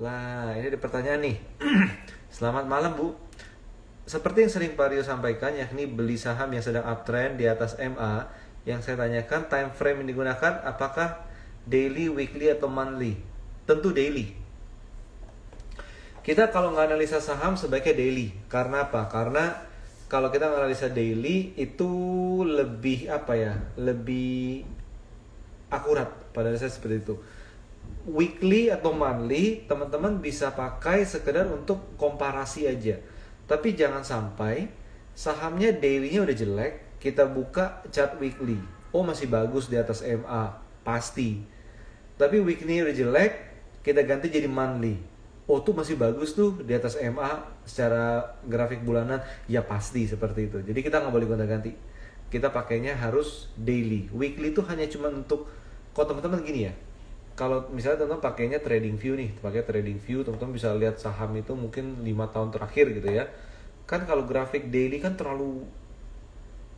Lah, ini ada pertanyaan nih. Selamat malam, Bu. Seperti yang sering Pak Rio sampaikan, yakni beli saham yang sedang uptrend di atas MA, yang saya tanyakan time frame yang digunakan apakah daily, weekly, atau monthly? Tentu daily. Kita kalau nggak analisa saham sebaiknya daily. Karena apa? Karena kalau kita analisa daily itu lebih apa ya? Lebih akurat pada dasarnya seperti itu. Weekly atau monthly teman-teman bisa pakai sekedar untuk komparasi aja. Tapi jangan sampai sahamnya daily-nya udah jelek, kita buka chart weekly. Oh, masih bagus di atas MA, pasti. Tapi weekly udah jelek, kita ganti jadi monthly. Oh, tuh masih bagus tuh di atas MA secara grafik bulanan, ya pasti seperti itu. Jadi kita nggak boleh gonta-ganti. Kita pakainya harus daily. Weekly itu hanya cuma untuk, kalau teman-teman gini ya, kalau misalnya teman-teman pakainya trading view nih, pakai trading view, teman-teman bisa lihat saham itu mungkin 5 tahun terakhir gitu ya. Kan kalau grafik daily kan terlalu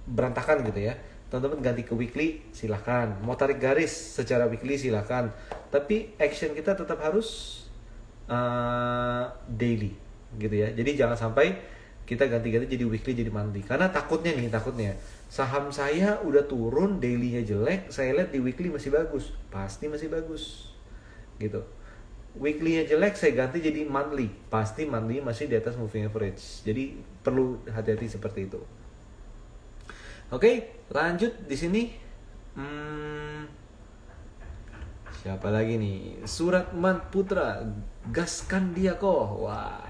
berantakan gitu ya. Teman-teman ganti ke weekly silahkan, mau tarik garis secara weekly silahkan, tapi action kita tetap harus daily gitu ya. Jadi jangan sampai kita ganti-ganti jadi weekly jadi monthly, karena takutnya saham saya udah turun, dailynya jelek, saya lihat di weekly masih bagus, pasti masih bagus gitu. Weekly-nya jelek, saya ganti jadi monthly, pasti monthly masih di atas moving average. Jadi perlu hati-hati seperti itu. Oke, lanjut di sini. Siapa lagi nih? Suratman Putra, gaskan dia kok. Wah,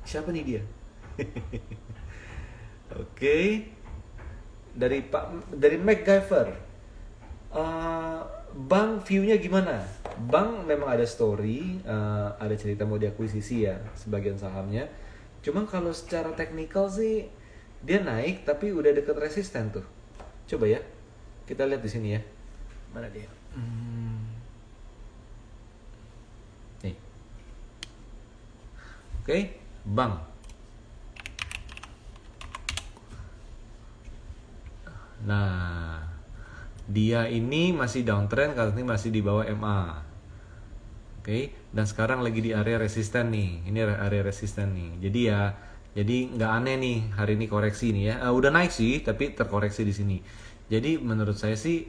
siapa nih dia? Oke, dari MacGyver. Bang, view-nya gimana? Bang memang ada story, ada cerita mau diakuisisi ya sebagian sahamnya. Cuma kalau secara teknikal sih dia naik tapi udah deket resisten tuh. Coba ya, kita lihat di sini ya. Mana dia? Nih. Oke, Bang. Nah, dia ini masih downtrend karena ini masih di bawah MA. Oke, dan sekarang lagi di area resisten nih. Ini area resisten nih. Jadi nggak aneh nih hari ini koreksi nih ya. Udah naik sih, tapi terkoreksi di sini. Jadi menurut saya sih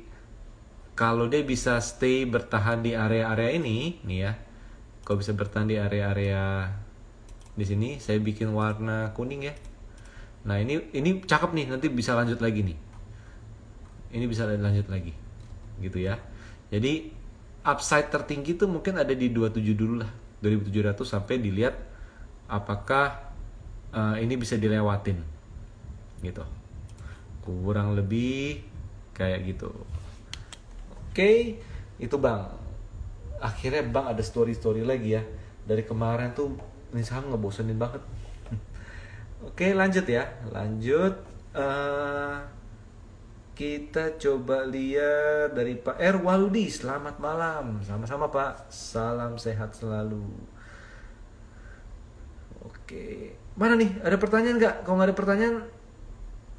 kalau dia bisa stay bertahan di area-area ini nih ya. Kalau bisa bertahan di area-area di sini, saya bikin warna kuning ya. Nah, ini cakep nih, nanti bisa lanjut lagi nih. Ini bisa lanjut lagi. Gitu ya. Jadi upside tertinggi tuh mungkin ada di 27 dulu lah, 2700, sampai dilihat apakah ini bisa dilewatin gitu, kurang lebih kayak gitu. Oke, itu Bang. Akhirnya Bang ada story lagi ya. Dari kemarin tuh ini saham ngebosenin banget. Oke, lanjut ya, lanjut. Kita coba lihat dari Pak Erwaludi. Selamat malam. Sama-sama Pak. Salam sehat selalu. Oke. Mana nih? Ada pertanyaan nggak? Kalau nggak ada pertanyaan,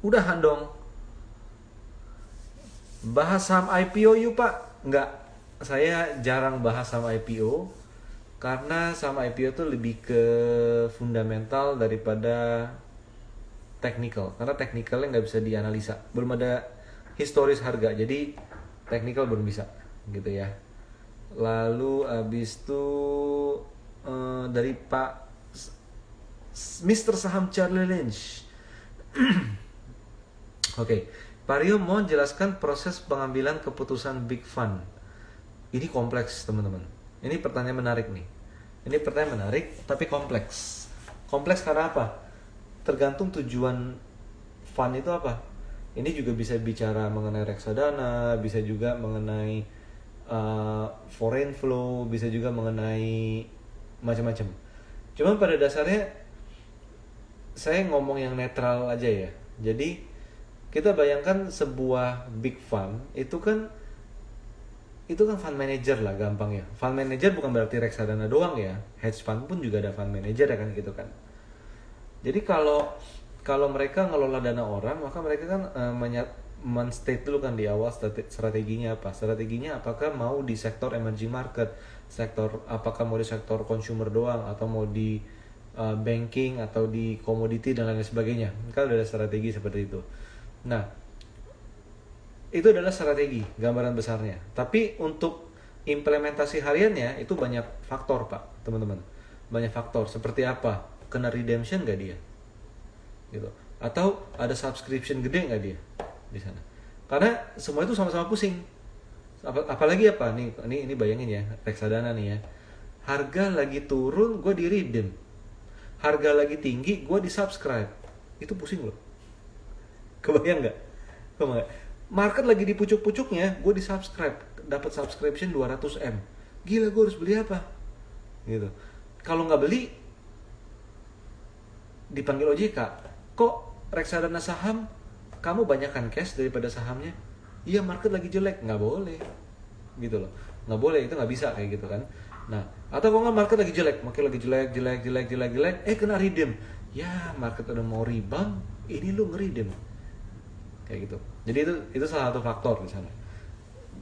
udahan dong. Bahas saham IPO yuk Pak. Nggak. Saya jarang bahas saham IPO. Karena saham IPO tuh lebih ke fundamental daripada technical. Karena technicalnya nggak bisa dianalisa. Belum ada historis harga, jadi technical belum bisa gitu ya. Lalu abis itu dari Pak Mr. Saham Charlie Lynch. Oke, Pak Rio mau jelaskan proses pengambilan keputusan Big Fund. Ini kompleks teman-teman. Ini pertanyaan menarik nih. Ini pertanyaan menarik tapi kompleks. Kompleks karena apa? Tergantung tujuan fund itu apa. Ini juga bisa bicara mengenai reksadana, bisa juga mengenai foreign flow, bisa juga mengenai macam-macam. Cuma pada dasarnya saya ngomong yang netral aja ya. Jadi kita bayangkan sebuah big fund itu kan fund manager lah gampang ya. Fund manager bukan berarti reksadana doang ya. Hedge fund pun juga ada fund manager ya kan gitu kan. Jadi kalau mereka ngelola dana orang, maka mereka kan men-state dulu kan di awal strateginya apa. Strateginya apakah mau di sektor emerging market, sektor, apakah mau di sektor consumer doang atau mau di banking atau di komoditi dan lain sebagainya. Kan udah ada strategi seperti itu. Nah, itu adalah strategi gambaran besarnya. Tapi untuk implementasi hariannya itu banyak faktor, Pak, teman-teman. Banyak faktor. Seperti apa? Kena redemption nggak dia? Gitu. Atau ada subscription gede nggak dia di sana? Karena semua itu sama-sama pusing. Apalagi apa nih? Ini bayangin ya, reksadana nih ya. Harga lagi turun, gue di redeem. Harga lagi tinggi, gue di subscribe. Itu pusing loh. Kebayang nggak? Market lagi di pucuk-pucuknya, gue di subscribe, dapat subscription 200M. Gila, gue harus beli apa? Gitu. Kalau nggak beli, dipanggil OJK. Kok reksadana saham kamu banyakkan cash daripada sahamnya? Iya, market lagi jelek, nggak boleh. Gitu loh. Nggak boleh, itu nggak bisa kayak gitu kan. Nah, atau kalau nggak market lagi jelek, jelek, kena redeem. Ya, market udah mau rebound, ini lu nge-redeem. Kayak gitu. Jadi itu salah satu faktor di sana.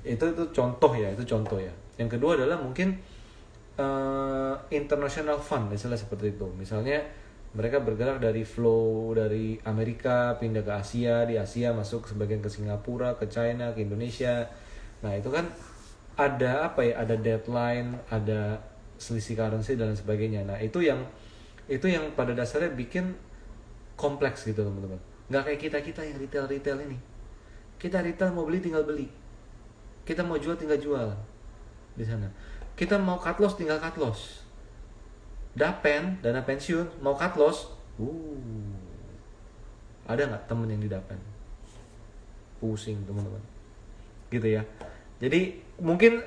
Itu contoh ya, Yang kedua adalah mungkin international fund, misalnya seperti itu. Misalnya mereka bergerak dari flow dari Amerika pindah ke Asia, di Asia masuk sebagian ke Singapura, ke China, ke Indonesia. Nah, itu kan ada apa ya? Ada deadline, ada selisih currency dan sebagainya. Nah, itu yang pada dasarnya bikin kompleks gitu, teman-teman. Nggak kayak kita yang retail ini. Kita retail mau beli tinggal beli. Kita mau jual tinggal jual di sana. Kita mau cut loss tinggal cut loss. Dapen, dana pensiun, mau cut loss. Ada nggak temen yang di Dapen? Pusing, teman-teman. Gitu ya. Jadi mungkin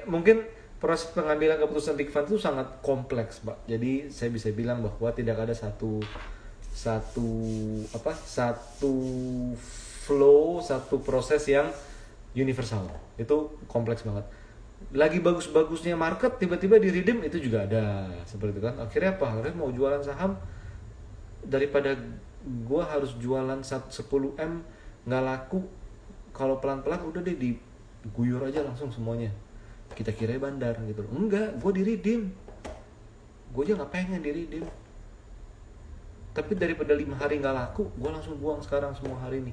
proses pengambilan keputusan big fund itu sangat kompleks, Pak. Jadi saya bisa bilang bahwa tidak ada satu flow, satu proses yang universal. Itu kompleks banget. Lagi bagus-bagusnya market, tiba-tiba di redeem, itu juga ada seperti itu kan. Akhirnya apa? Akhirnya mau jualan saham, daripada gua harus jualan 10M nggak laku, kalau pelan-pelan udah deh diguyur aja langsung semuanya. Kita kira bandar gitu. Enggak, gua di redeem. Gua aja nggak pengen di redeem. Tapi daripada 5 hari nggak laku, gue langsung buang sekarang semua hari ini.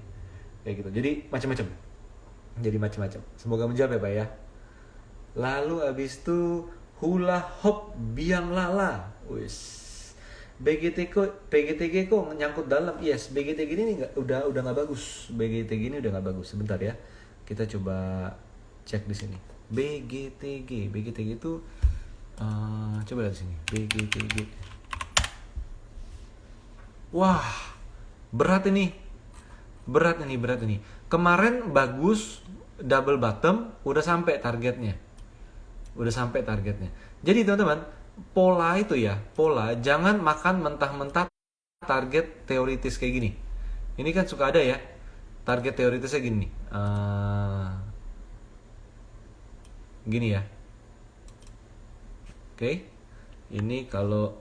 Kayak gitu. Jadi macam-macam. Semoga menjawab ya, Pak ya. Lalu abis itu hula hop biang lala. Wis. BGTG kok nyangkut dalam. Yes, BGTG ini udah nggak bagus. BGTG ini udah nggak bagus. Sebentar ya. Kita coba cek di sini. BGTG itu coba lihat di sini. BGTG. Wah, berat ini. Kemarin bagus, double bottom, udah sampai targetnya. Jadi teman-teman, pola jangan makan mentah-mentah target teoritis kayak gini. Ini kan suka ada ya, target teoritisnya gini. Gini ya. Oke. Ini kalau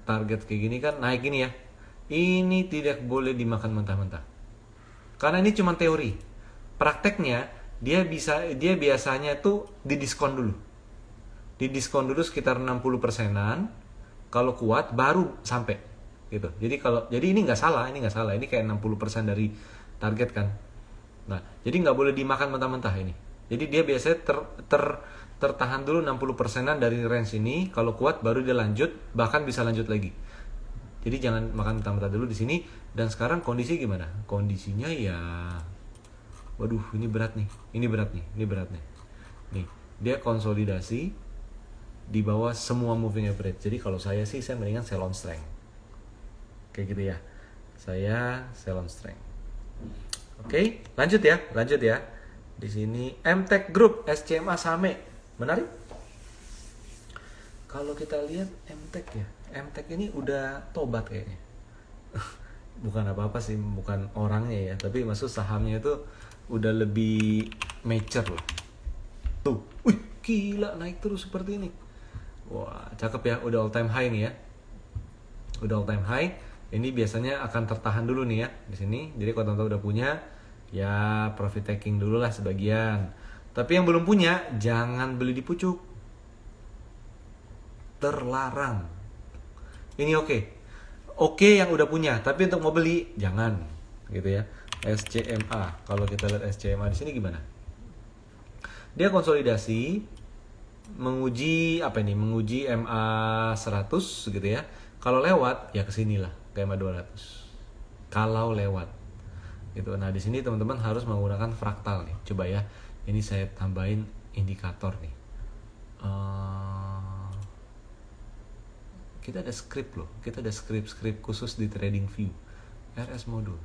target kayak gini kan naik gini ya. Ini tidak boleh dimakan mentah-mentah. Karena ini cuma teori. Prakteknya dia biasanya tuh didiskon dulu. Didiskon dulu sekitar 60%-an. Kalau kuat baru sampai gitu. Jadi ini nggak salah. Ini kayak 60% dari target kan. Nah, jadi nggak boleh dimakan mentah-mentah ini. Jadi dia biasanya tertahan dulu 60%-an dari range ini, kalau kuat baru dia lanjut, bahkan bisa lanjut lagi. Jadi jangan makan mentah-mentah dulu di sini. Dan sekarang kondisi gimana? Kondisinya ya, waduh, ini berat nih. Nih, dia konsolidasi di bawah semua moving average. Jadi kalau saya mendingan sell on strength. Kayak gitu ya. Saya sell on strength. Oke, lanjut ya. Di sini MTech Group, SCMA Same. Menarik. Kalau kita lihat MTech ini udah tobat kayaknya. Bukan apa-apa sih, bukan orangnya ya, tapi maksud sahamnya itu udah lebih mature loh. Tuh, wih, gila naik terus seperti ini. Wah, cakep ya, udah all time high nih ya. Ini biasanya akan tertahan dulu nih ya di sini. Jadi kalau teman-teman udah punya, ya profit taking dulu lah sebagian. Tapi yang belum punya, jangan beli di pucuk. terlarang. Ini oke yang udah punya, tapi untuk mau beli jangan, gitu ya. SCMA, kalau kita lihat SCMA di sini gimana? Dia konsolidasi menguji menguji MA 100 gitu ya. Kalau lewat ya kesinilah ke MA 200. Kalau lewat gitu. Nah di sini teman-teman harus menggunakan fraktal nih. Coba ya, ini saya tambahin indikator nih. Kita ada script loh, kita ada script khusus di TradingView RS modul.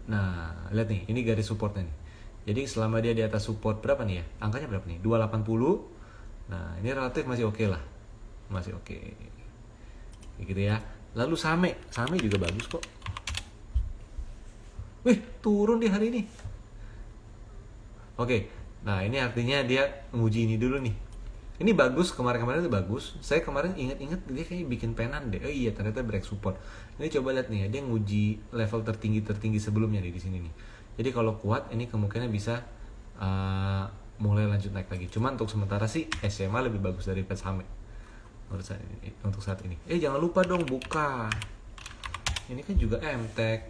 Nah lihat nih, ini garis supportnya nih. Jadi selama dia di atas support berapa nih ya, angkanya berapa nih, 280. Nah ini relatif masih oke lah, masih oke gitu ya. Lalu Same juga bagus kok. Wih, turun di hari ini. Oke, nah ini artinya dia menguji ini dulu nih. Ini bagus, kemarin itu bagus. Saya kemarin inget dia kayak bikin penan deh. Oh iya, ternyata break support. Ini coba lihat nih ya, dia nguji level tertinggi sebelumnya nih di sini nih. Jadi kalau kuat, ini kemungkinan bisa mulai lanjut naik lagi. Cuman untuk sementara sih SMA lebih bagus dari Same untuk saat ini. Jangan lupa dong buka. Ini kan juga MTEK.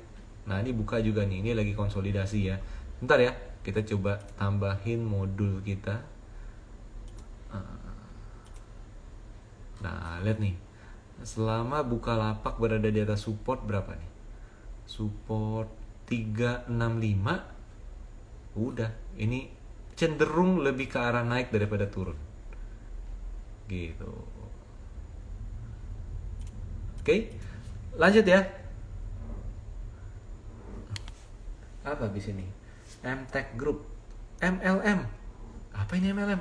Nah ini buka juga nih. Ini lagi konsolidasi ya. Bentar ya, kita coba tambahin modul kita. Nah lihat nih, selama Bukalapak berada di atas support berapa nih? Support 365. Udah, ini cenderung lebih ke arah naik daripada turun. Gitu. Oke, lanjut ya. Apa habis ini? MTech Group, MLM. Apa ini MLM?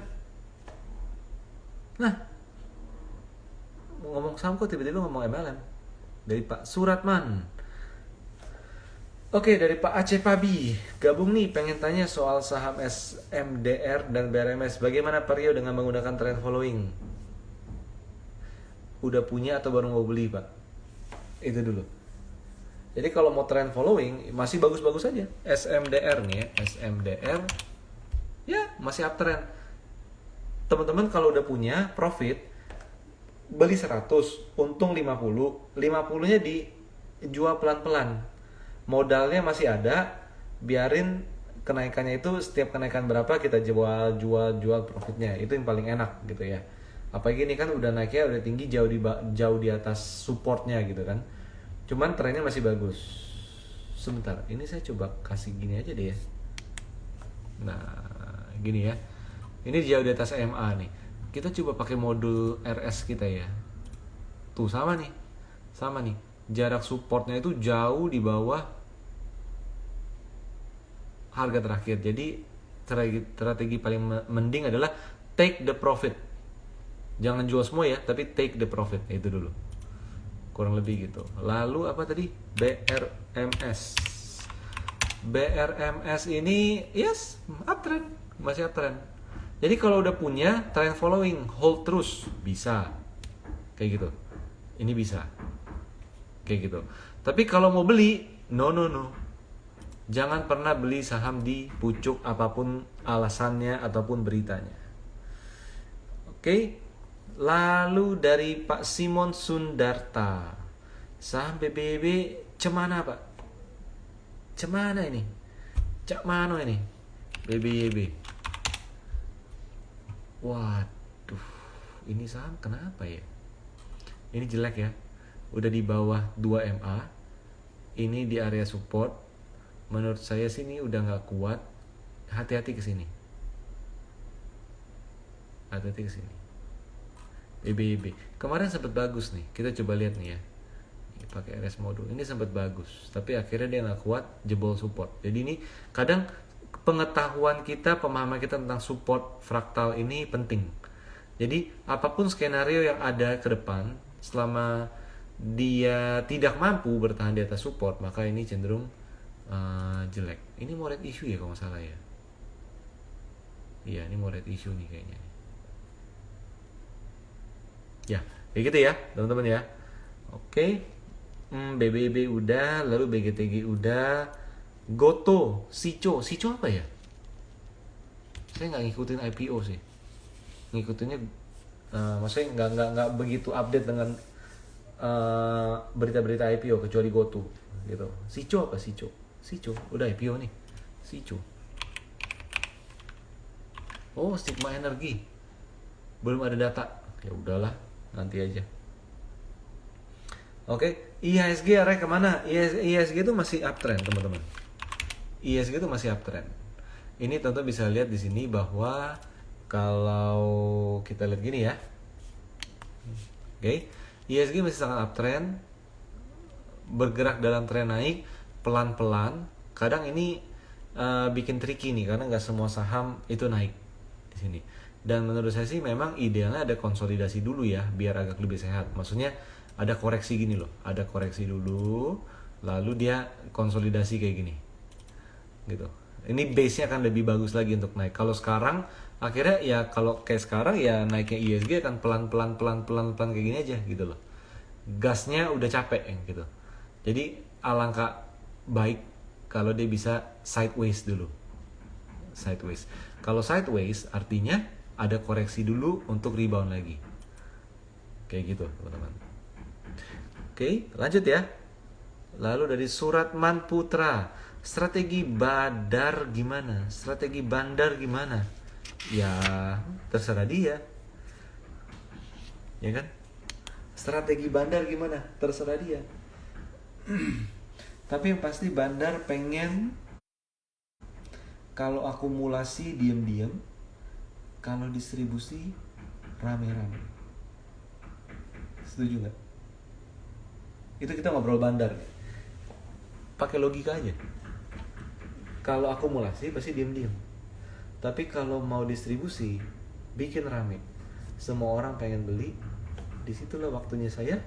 Nah, ngomong saham kok tiba-tiba ngomong MLM dari Pak Suratman. Oke, dari Pak Aceh Pabi gabung nih, pengen tanya soal saham SMDR dan BRMS. Bagaimana Pak Rio dengan menggunakan trend following? Udah punya atau baru mau beli Pak? Itu dulu. Jadi kalau mau trend following masih bagus-bagus aja. SMDR nih ya, SMDR ya masih uptrend. Teman-teman kalau udah punya profit, beli 100, untung 50, 50-nya dijual pelan-pelan. Modalnya masih ada, biarin kenaikannya itu setiap kenaikan berapa kita jual profitnya. Itu yang paling enak gitu ya. Apalagi ini kan udah naiknya udah tinggi, jauh di atas supportnya gitu kan. Cuman trennya masih bagus. Sebentar, ini saya coba kasih gini aja deh ya. Nah, gini ya. Ini jauh di atas MA nih. Kita coba pakai modul RS kita ya. Tuh sama nih. Jarak supportnya itu jauh di bawah harga terakhir. Jadi strategi paling mending adalah take the profit. Jangan jual semua ya, tapi take the profit. Itu dulu. Kurang lebih gitu. Lalu apa tadi? BRMS. BRMS ini yes, uptrend, masih uptrend. Jadi kalau udah punya trend following, hold terus, bisa. Kayak gitu. Ini bisa. Kayak gitu. Tapi kalau mau beli, no. Jangan pernah beli saham di pucuk apapun alasannya ataupun beritanya. Oke. Lalu dari Pak Simon Sundarta. Saham BBB cemana Pak? Cemana ini? Cak mano ini? BBB. Waduh, ini saham kenapa ya? Ini jelek ya. Udah di bawah 2 MA. Ini di area support. Menurut saya sih ini udah nggak kuat. Hati-hati ke sini. BBB. Kemarin sempat bagus nih. Kita coba lihat nih ya. Pakai RS modul. Ini sempat bagus, tapi akhirnya dia nggak kuat, jebol support. Jadi ini kadang pengetahuan kita, pemahaman kita tentang support fraktal ini penting. Jadi apapun skenario yang ada ke depan, selama dia tidak mampu bertahan di atas support, maka ini cenderung jelek. Ini mau red issue ya kalau nggak salah ya. Iya, ini mau red issue nih kayaknya. Ya, kayak gitu ya teman-teman ya. Oke. BBB udah, lalu BGTG udah. Goto, Sico apa ya? Saya nggak ngikutin IPO sih. Ngikutinnya Maksudnya nggak begitu update dengan berita-berita IPO kecuali GoTo gitu. Sico apa Sico udah IPO nih. Sico. Oh, Sigma Energy belum ada data. Ya udahlah, nanti aja. Oke, IHSG arah kemana? IHSG itu masih uptrend teman-teman. IHSG itu masih uptrend. Ini tentu bisa lihat di sini bahwa kalau kita lihat gini ya. Oke, IHSG masih sangat uptrend, bergerak dalam tren naik pelan-pelan. Kadang ini bikin tricky nih karena nggak semua saham itu naik di sini. Dan menurut saya sih memang idealnya ada konsolidasi dulu ya biar agak lebih sehat. Maksudnya ada koreksi gini loh, ada koreksi dulu, lalu dia konsolidasi kayak gini, gitu. Ini base-nya akan lebih bagus lagi untuk naik. Kalau sekarang akhirnya ya kalau kayak sekarang ya naiknya IHSG akan pelan-pelan kayak gini aja gitu loh. Gasnya udah capek gitu. Jadi alangkah baik kalau dia bisa sideways dulu. Sideways. Kalau sideways artinya ada koreksi dulu untuk rebound lagi. Kayak gitu, teman-teman. Oke, lanjut ya. Lalu dari Suratman Putra, strategi bandar gimana? Strategi bandar gimana? Ya, terserah dia. Ya kan? Strategi bandar gimana? Terserah dia. Tapi yang pasti bandar pengen kalau akumulasi diam-diam, kalau distribusi rame-rame. Setuju nggak? Itu kita ngobrol bandar. Pakai logika aja. Kalau akumulasi pasti diam-diam. Tapi kalau mau distribusi, bikin rame. Semua orang pengen beli. Disitulah waktunya saya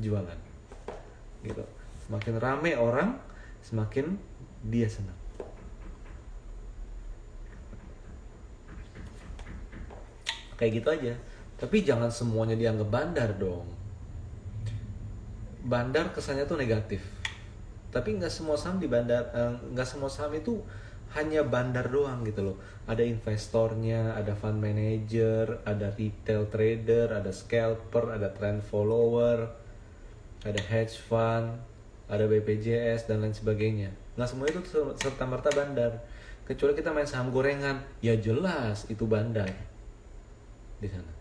jualan. Gitu. Semakin rame orang, semakin dia senang. Kayak gitu aja. Tapi jangan semuanya dianggap bandar dong. Bandar kesannya tuh negatif. Tapi nggak semua saham di bandar, nggak semua saham itu hanya bandar doang gitu loh. Ada investornya, ada fund manager, ada retail trader, ada scalper, ada trend follower, ada hedge fund, ada BPJS dan lain sebagainya. Nggak semua itu serta merta bandar. Kecuali kita main saham gorengan, ya jelas itu bandar di sana.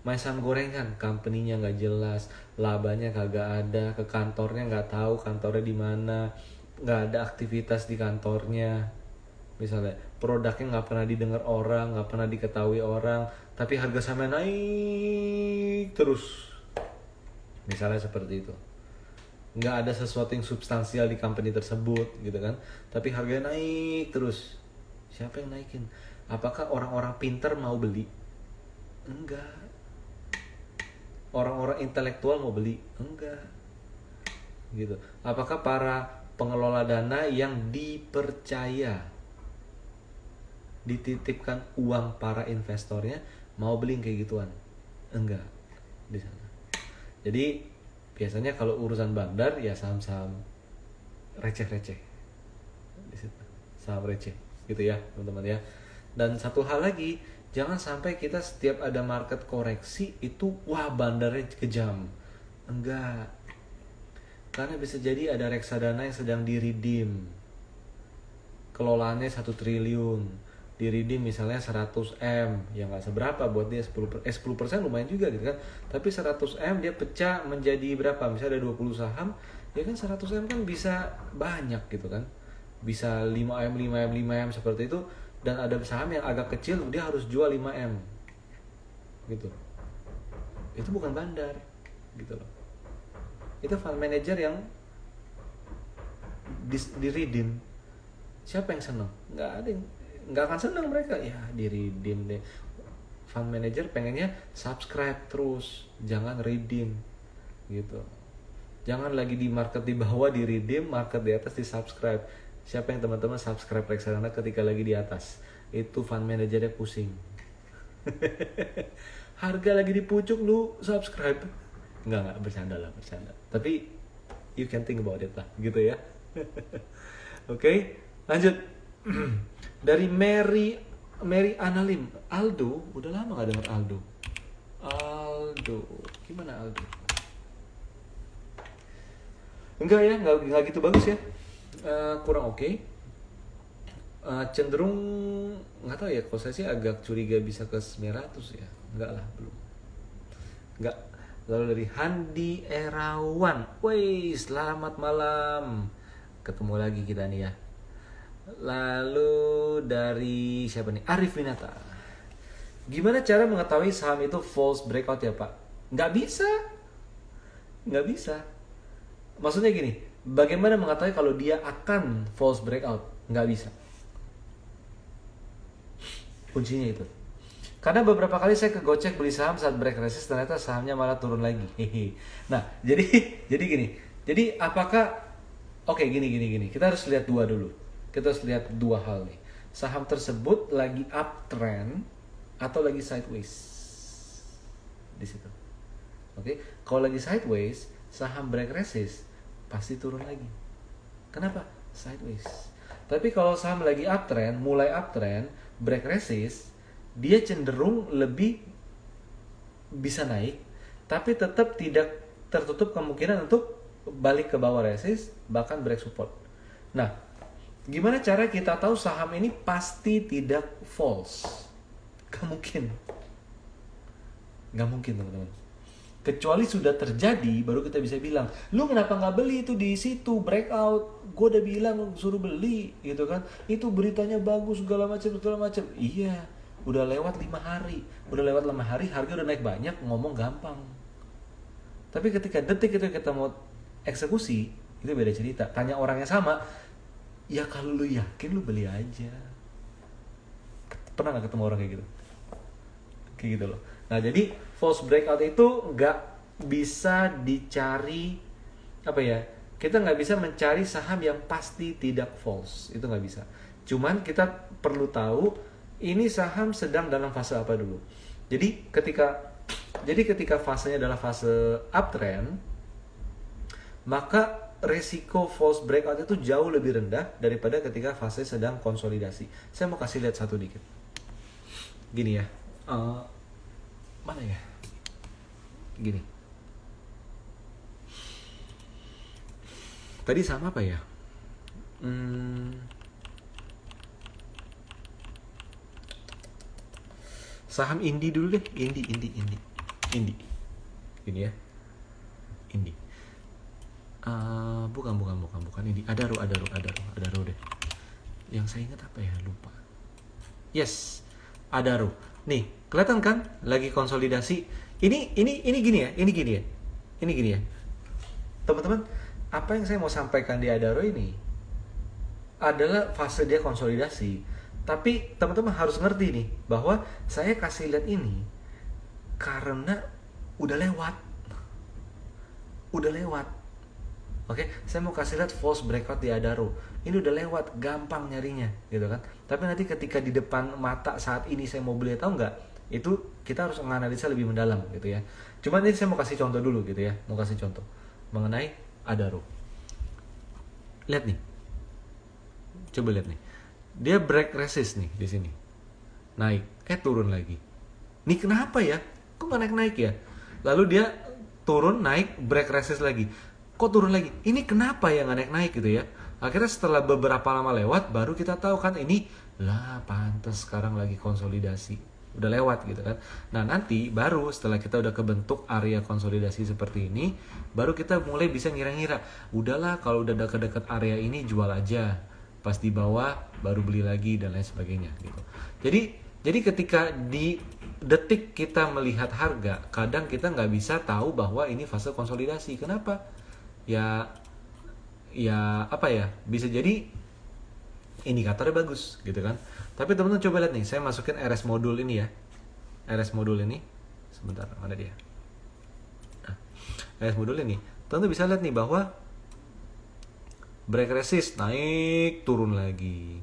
Main saham gorengan, company-nya nggak jelas, labanya kagak ada, ke kantornya nggak tahu kantornya di mana, nggak ada aktivitas di kantornya. Misalnya produknya nggak pernah didengar orang, nggak pernah diketahui orang, tapi harga sahamnya naik terus. Misalnya seperti itu. Nggak ada sesuatu yang substansial di company tersebut, gitu kan? Tapi harganya naik terus. Siapa yang naikin? Apakah orang-orang pintar mau beli? Enggak. Orang-orang intelektual mau beli? Enggak. Gitu. Apakah para pengelola dana yang dipercaya dititipkan uang para investornya mau beli kayak gituan? Enggak. Di sana. Jadi biasanya kalau urusan bandar ya saham-saham receh-receh. Di situ. Saham receh gitu ya, teman-teman ya. Dan satu hal lagi, jangan sampai kita setiap ada market koreksi itu wah bandarnya kejam. Enggak. Karena bisa jadi ada reksadana yang sedang di-redeem. Kelolaannya 1 triliun. Di-redeem misalnya 100M. Ya nggak seberapa buat dia 10% lumayan juga gitu kan. Tapi 100M dia pecah menjadi berapa? Misalnya ada 20 saham, ya kan 100M kan bisa banyak gitu kan. Bisa 5M seperti itu. Dan ada saham yang agak kecil dia harus jual 5M gitu. Itu bukan bandar gitu loh. Itu fund manager yang di redeem. Siapa yang seneng? Nggak ada yang, nggak akan seneng mereka. Ya di redeem deh. Fund manager pengennya subscribe terus, jangan redeem gitu. Jangan lagi di market di bawah di redeem, market di atas di subscribe. Siapa yang teman-teman subscribe reksadana ketika lagi di atas? Itu fund manajernya pusing. Harga lagi di pucuk lu subscribe. Enggak, bercanda. Tapi you can think about it lah, gitu ya. Oke, lanjut. Dari Mary Mary Analim, Aldo, udah lama gak denger Aldo. Aldo, gimana Aldo? Enggak ya, enggak gitu bagus ya. Kurang oke. Cenderung nggak tahu ya, kalau saya sih agak curiga bisa ke 900 ya. Enggak lah, belum. Enggak. Lalu dari Handi Erawan, woi selamat malam, ketemu lagi kita nih ya. Lalu dari siapa nih, Arif Winata, gimana cara mengetahui saham itu false breakout ya Pak? Nggak bisa. Maksudnya gini, bagaimana mengetahui kalau dia akan false breakout? Nggak bisa. Kuncinya itu. Karena beberapa kali saya ke Gojek beli saham saat break resist, ternyata sahamnya malah turun lagi. Nah, jadi gini. Jadi apakah gini. Kita harus lihat dua dulu. Kita harus lihat dua hal nih. Saham tersebut lagi uptrend atau lagi sideways. Di situ. Oke, kalau lagi sideways, saham break resist pasti turun lagi. Kenapa? Sideways. Tapi kalau saham lagi uptrend, mulai uptrend, break resist, dia cenderung lebih bisa naik, tapi tetap tidak tertutup kemungkinan untuk balik ke bawah resist, bahkan break support. Nah, gimana cara kita tahu saham ini pasti tidak false? Gak mungkin teman-teman. Kecuali sudah terjadi, baru kita bisa bilang, lu kenapa nggak beli itu di situ breakout? Gue udah bilang suruh beli, gitu kan? Itu beritanya bagus segala macam. Iya, udah lewat 5 hari, harga udah naik banyak, ngomong gampang. Tapi ketika detik itu kita mau eksekusi, itu beda cerita. Tanya orang yang sama, ya kalau lu yakin lu beli aja. Pernah nggak ketemu orang kayak gitu? Kayak gitu loh. Nah, jadi false breakout itu nggak bisa dicari, kita nggak bisa mencari saham yang pasti tidak false, itu nggak bisa. Cuman kita perlu tahu ini saham sedang dalam fase apa dulu. Jadi ketika fasenya adalah fase uptrend, maka resiko false breakout itu jauh lebih rendah daripada ketika fase sedang konsolidasi. Saya mau kasih lihat satu dikit. Gini ya. Mana ya? Gini. Tadi sama apa ya? Saham Indi dulu deh. Indi. Gini ya. Indi. Bukan Indi. Adaro deh. Yang saya ingat apa ya? Lupa. Yes. Adaro. Nih, kelihatan kan lagi konsolidasi. Ini gini ya. Teman-teman, apa yang saya mau sampaikan di Adaro ini adalah fase dia konsolidasi. Tapi teman-teman harus ngerti nih bahwa saya kasih lihat ini karena udah lewat. Oke, saya mau kasih lihat false breakout di Adaro. Ini udah lewat, gampang nyarinya, gitu kan. Tapi nanti ketika di depan mata saat ini saya mau beli, tahu nggak? Itu kita harus menganalisa lebih mendalam, gitu ya. Cuman ini saya mau kasih contoh dulu, gitu ya. Mau kasih contoh mengenai Adaro. Lihat nih, coba lihat nih. Dia break resist nih di sini, naik, turun lagi. Nih kenapa ya? Kok nggak naik ya? Lalu dia turun, naik, break resist lagi. Kok turun lagi? Ini kenapa ya nggak naik gitu ya? Akhirnya setelah beberapa lama lewat, baru kita tahu kan ini lah pantas sekarang lagi konsolidasi. Udah lewat gitu kan. Nah nanti baru setelah kita udah kebentuk area konsolidasi seperti ini, baru kita mulai bisa ngira-ngira. Udahlah kalau udah deket-deket area ini jual aja. Pas di bawah baru beli lagi dan lain sebagainya gitu. Jadi ketika di detik kita melihat harga, kadang kita nggak bisa tahu bahwa ini fase konsolidasi. Kenapa? Ya bisa jadi indikatornya bagus gitu kan. Tapi teman-teman coba lihat nih, saya masukin RS modul ini ya. RS modul ini sebentar, mana dia? Nah, RS modul ini teman-teman bisa lihat nih bahwa break resist naik, turun lagi.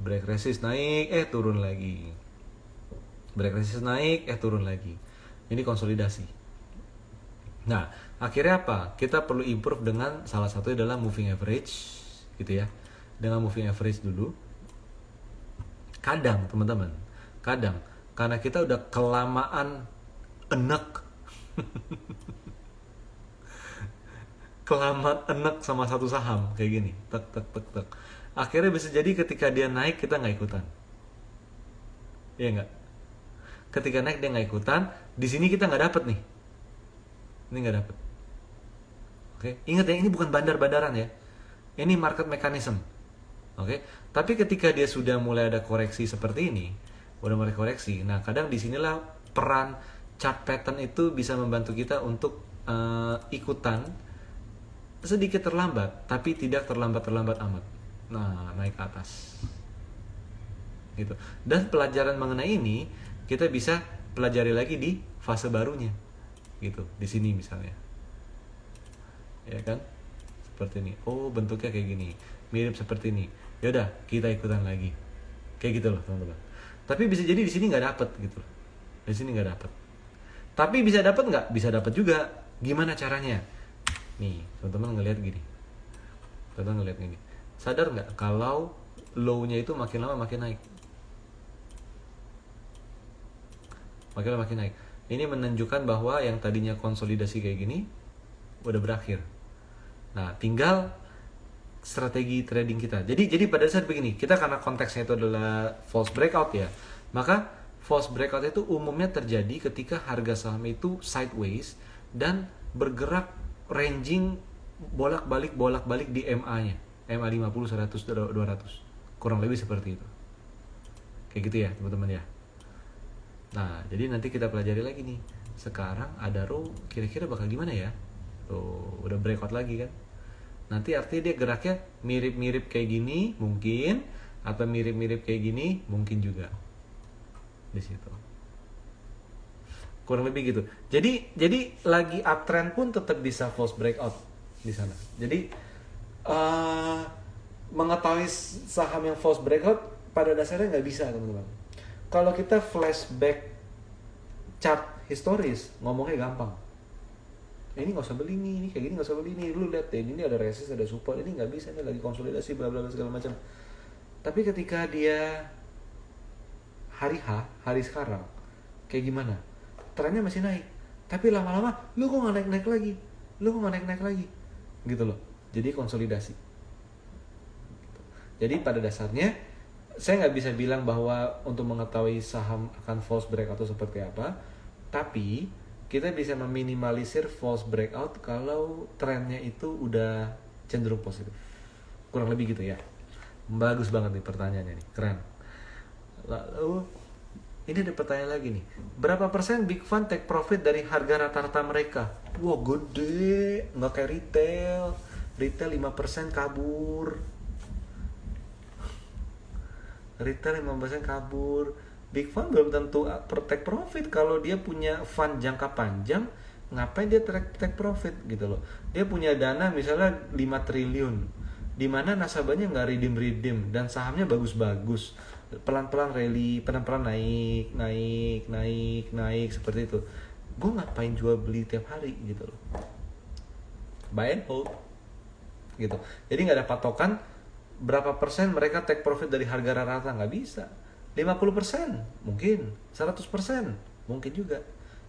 Break resist naik, turun lagi. Break resist naik, turun lagi. Ini konsolidasi. Nah, akhirnya apa? Kita perlu improve dengan salah satu adalah moving average, gitu ya. Dengan moving average dulu. Kadang teman-teman, kadang karena kita udah kelamaan enek kelamaan enek sama satu saham kayak gini, tek tek tek tek, akhirnya bisa jadi ketika dia naik kita nggak ikutan, iya nggak? Ketika naik dia nggak ikutan, di sini kita nggak dapet nih, ini nggak dapet. Oke, ingat ya, ini bukan bandar-bandaran ya, ini market mechanism. Oke, tapi ketika dia sudah mulai ada koreksi seperti ini, udah mulai koreksi, nah kadang disinilah peran chart pattern itu bisa membantu kita untuk ikutan sedikit terlambat, tapi tidak terlambat amat. Nah, naik ke atas. Gitu. Dan pelajaran mengenai ini kita bisa pelajari lagi di fase barunya. Gitu, di sini misalnya. Ya kan? Seperti ini. Oh, bentuknya kayak gini. Mirip seperti ini. Ya udah, kita ikutan lagi. Kayak gitu loh, teman-teman. Tapi bisa jadi di sini nggak dapet gitu. Di sini nggak dapet. Tapi bisa dapet nggak? Bisa dapet juga. Gimana caranya? Nih, teman-teman ngelihat gini. Teman-teman ngelihat gini. Sadar nggak kalau low-nya itu makin lama makin naik? Makin lama makin naik. Ini menunjukkan bahwa yang tadinya konsolidasi kayak gini udah berakhir. Nah, tinggal strategi trading kita. Jadi pada saat begini, kita karena konteksnya itu adalah false breakout ya. Maka false breakout itu umumnya terjadi ketika harga saham itu sideways dan bergerak ranging bolak-balik di MA-nya. MA 50, 100, 200. Kurang lebih seperti itu. Kayak gitu ya, teman-teman ya. Nah, jadi nanti kita pelajari lagi nih. Sekarang ada row kira-kira bakal gimana ya? Tuh, udah breakout lagi kan. Nanti artinya dia geraknya mirip-mirip kayak gini mungkin, atau mirip-mirip kayak gini mungkin juga. Di situ. Kurang lebih gitu. Jadi lagi uptrend pun tetap bisa false breakout di sana. Jadi mengetahui saham yang false breakout pada dasarnya nggak bisa, teman-teman. Kalau kita flashback chart historis, ngomongnya gampang. Ini nggak usah beli nih, ini kayak gini nggak usah beli nih. Lu lihat deh, ini ada resist, ada support, ini nggak bisa, ini lagi konsolidasi, bla bla bla segala macam. Tapi ketika dia hari sekarang, kayak gimana? Trennya masih naik, tapi lama-lama lu kok nggak naik lagi, gitu loh. Jadi konsolidasi. Jadi pada dasarnya saya nggak bisa bilang bahwa untuk mengetahui saham akan false breakout atau seperti apa, tapi kita bisa meminimalisir false breakout kalau trennya itu udah cenderung positif. Kurang lebih gitu ya. Bagus banget nih pertanyaannya nih, keren. Lalu ini ada pertanyaan lagi nih. Berapa persen big fund take profit dari harga rata-rata mereka? Wah, gede. Nggak kayak retail. Retail 5% kabur. Big fund belum tentu take profit. Kalau dia punya fund jangka panjang, ngapain dia take profit gitu loh. Dia punya dana misalnya 5 triliun. Di mana nasabahnya nggak redeem dan sahamnya bagus-bagus. Pelan-pelan rally, pelan-pelan naik seperti itu. Gue ngapain jual beli tiap hari gitu loh. Buy and hold gitu. Jadi nggak ada patokan berapa persen mereka take profit dari harga rata-rata, nggak bisa. 50% mungkin, 100% mungkin juga.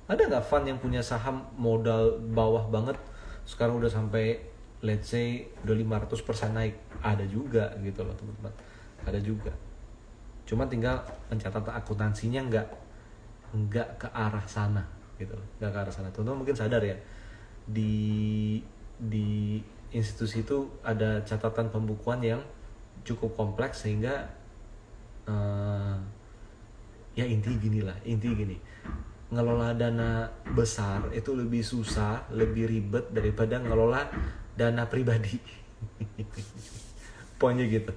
Ada nggak fund yang punya saham modal bawah banget sekarang udah sampai let's say udah 500% naik? Ada juga gitu loh, teman-teman. Ada juga. Cuma tinggal mencatat akuntansinya nggak ke arah sana gitu loh, nggak ke arah sana. Teman-teman mungkin sadar ya, di institusi itu ada catatan pembukuan yang cukup kompleks sehingga ya inti gini, ngelola dana besar itu lebih susah, lebih ribet daripada ngelola dana pribadi. Poinnya gitu.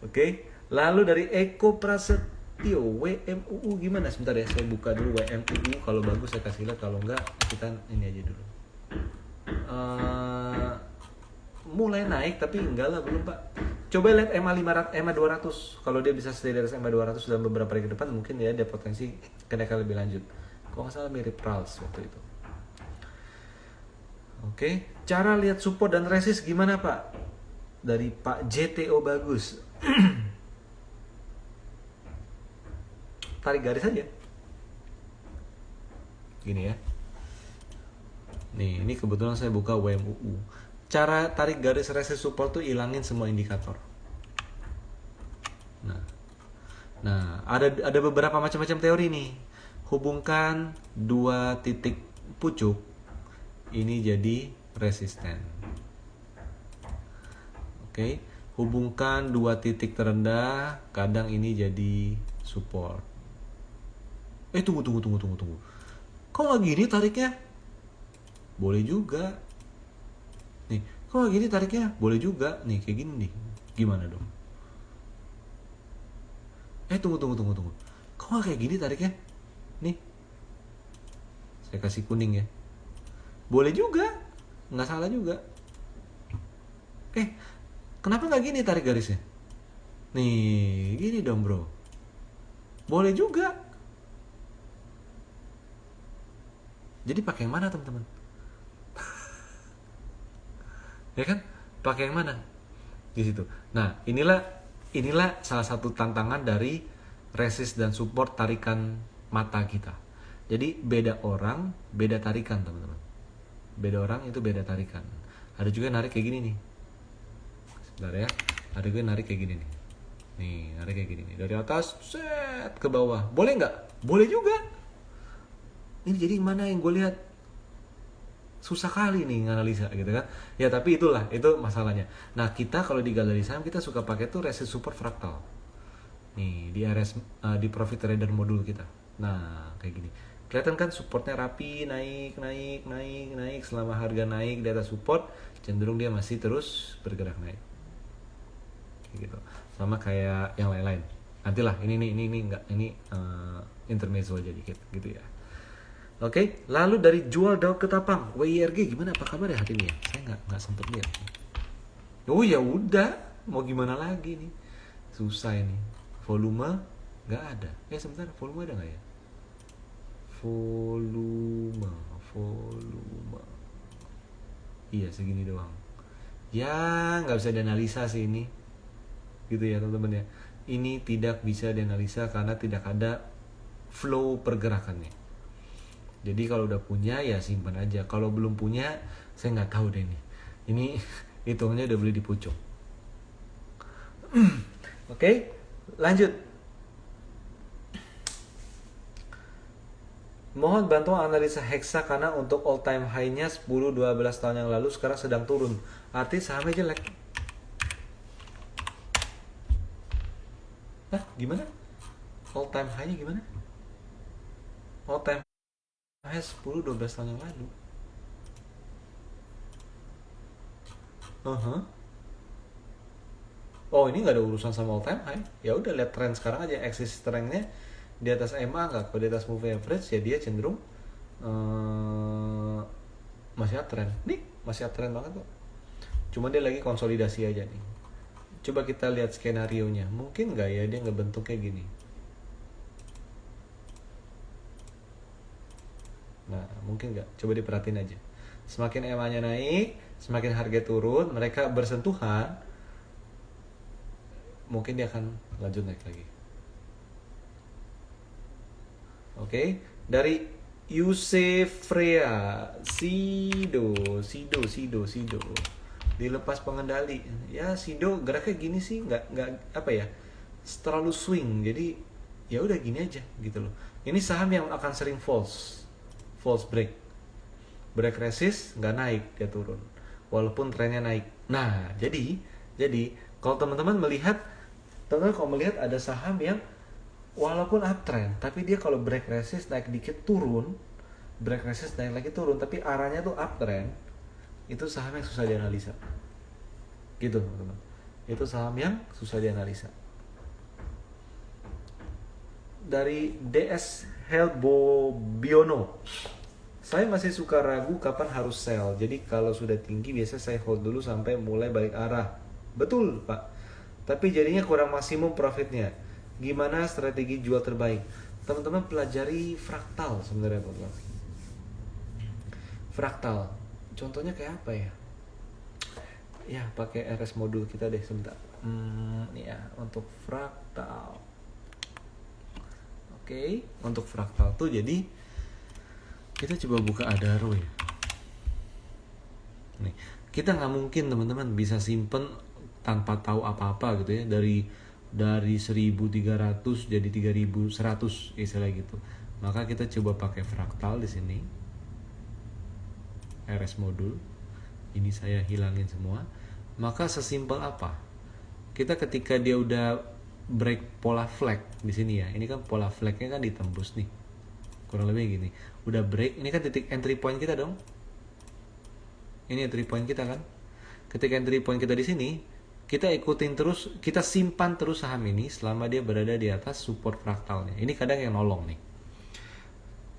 Oke. Lalu dari Eko Prasetyo, WMUU gimana? Sebentar ya, saya buka dulu WMUU. Kalau bagus saya kasih lihat, kalau enggak kita ini aja dulu. Mulai naik tapi enggak lah, belum Pak. Coba lihat MA 200. Kalau dia bisa stay di atas MA 200 dalam beberapa hari ke depan, mungkin ya ada potensi kenaikan lebih lanjut. Kalau nggak salah mirip Prals waktu itu. Oke, cara lihat support dan resist gimana Pak? Dari Pak JTO Bagus. tarik garis aja. Gini ya. Nih, ini kebetulan saya buka WMUU. Cara tarik garis resist support tuh ilangin semua indikator. Nah, ada beberapa macam-macam teori nih. Hubungkan dua titik pucuk ini jadi resisten. Oke, hubungkan dua titik terendah, kadang ini jadi support. Tunggu. Kok nggak gini tariknya? Boleh juga. Nih, kok nggak gini tariknya? Boleh juga. Nih, kayak gini nih. Gimana dong? Tunggu. Kok nggak kayak gini tariknya? Nih, saya kasih kuning ya. Boleh juga. Nggak salah juga. Kenapa nggak gini tarik garisnya? Nih, gini dong bro. Boleh juga. Jadi pakai yang mana teman-teman? Ya kan? Pakai yang mana? Di situ. Nah, inilah salah satu tantangan dari resist dan support tarikan mata kita. Jadi beda orang, beda tarikan teman-teman. Beda orang itu beda tarikan. Ada juga narik kayak gini nih. Sebentar ya. Ada juga narik kayak gini nih. Nih, narik kayak gini nih. Dari atas, set ke bawah. Boleh nggak? Boleh juga. Ini jadi mana yang gue lihat? Susah kali nih nganalisa gitu kan. Ya tapi itu masalahnya. Nah, kita kalau di galeri saham kita suka pakai tuh resist support fraktal. Nih, di di profit trader modul kita. Nah, kayak gini. Kelihatan kan supportnya rapi, naik. Selama harga naik di atas support, cenderung dia masih terus bergerak naik. Gitu. Sama kayak yang lain-lain. Nantilah ini enggak, ini intermezzo aja dikit gitu ya. Oke, lalu dari jual daun ketapang, WIRG gimana? Apa kabar ya hari ini ya? Saya nggak sempet lihat. Oh ya udah, mau gimana lagi nih? Susah ini. Volume nggak ada. Sebentar, volume ada nggak ya? Volume. Iya segini doang. Ya nggak bisa dianalisa sih ini. Gitu ya teman-teman ya. Ini tidak bisa dianalisa karena tidak ada flow pergerakannya. Jadi kalau udah punya ya simpan aja. Kalau belum punya, saya nggak tahu deh nih. Ini hitungnya udah beli di pucuk. Oke, lanjut. Mohon bantuan analisa Hexa karena untuk all time high-nya 10-12 tahun yang lalu sekarang sedang turun. Artinya sahamnya jelek. Gimana? All time high-nya gimana? All time 10-12 tahun yang lalu. Oh, ini nggak ada urusan sama all time high. Ya udah lihat tren sekarang aja. Axis strength-nya di atas MA nggak? Kalau di atas moving average ya dia cenderung masih uptrend. Nih masih uptrend banget kok. Cuma dia lagi konsolidasi aja nih. Coba kita lihat skenario nya. Mungkin nggak ya dia ngebentuk kayak gini. Nah, mungkin nggak? Coba diperhatiin aja. Semakin EMA-nya naik, semakin harga turun, mereka bersentuhan, mungkin dia akan lanjut naik lagi. Oke, dari Yusefrea, Sido, dilepas pengendali. Ya Sido geraknya gini sih, nggak apa ya, terlalu swing. Jadi ya udah gini aja gitu loh. Ini saham yang akan sering false break resist nggak naik, dia turun walaupun trennya naik. Nah jadi kalau teman-teman melihat ada saham yang walaupun uptrend tapi dia kalau break resist naik dikit turun, break resist naik lagi turun, tapi arahnya tuh uptrend, itu saham yang susah dianalisa gitu teman-teman. Itu saham yang susah dianalisa. Dari DS Helbobiono, saya masih suka ragu kapan harus sell. Jadi kalau sudah tinggi biasa saya hold dulu sampai mulai balik arah. Betul Pak, tapi jadinya kurang maksimum profitnya. Gimana strategi jual terbaik? Teman-teman pelajari fraktal sebenarnya teman-teman. Fraktal, contohnya kayak apa ya? Ya pakai RS modul kita deh sebentar. Nih ya untuk fraktal. Oke, untuk fraktal tuh jadi kita coba buka Adaro ya. Nih, kita nggak mungkin teman-teman bisa simpen tanpa tahu apa-apa gitu ya, dari 1300 jadi 3100 istilah gitu. Maka kita coba pakai fraktal di sini. RS modul. Ini saya hilangin semua. Maka sesimpel apa? Kita ketika dia udah break pola flag di sini ya. Ini kan pola flagnya kan ditembus nih. Kurang lebih gini. Udah break, ini kan titik entry point kita dong. Ini entry point kita kan. Ketika entry point kita di sini, kita ikutin terus, kita simpan terus saham ini selama dia berada di atas support fraktalnya. Ini kadang yang nolong nih.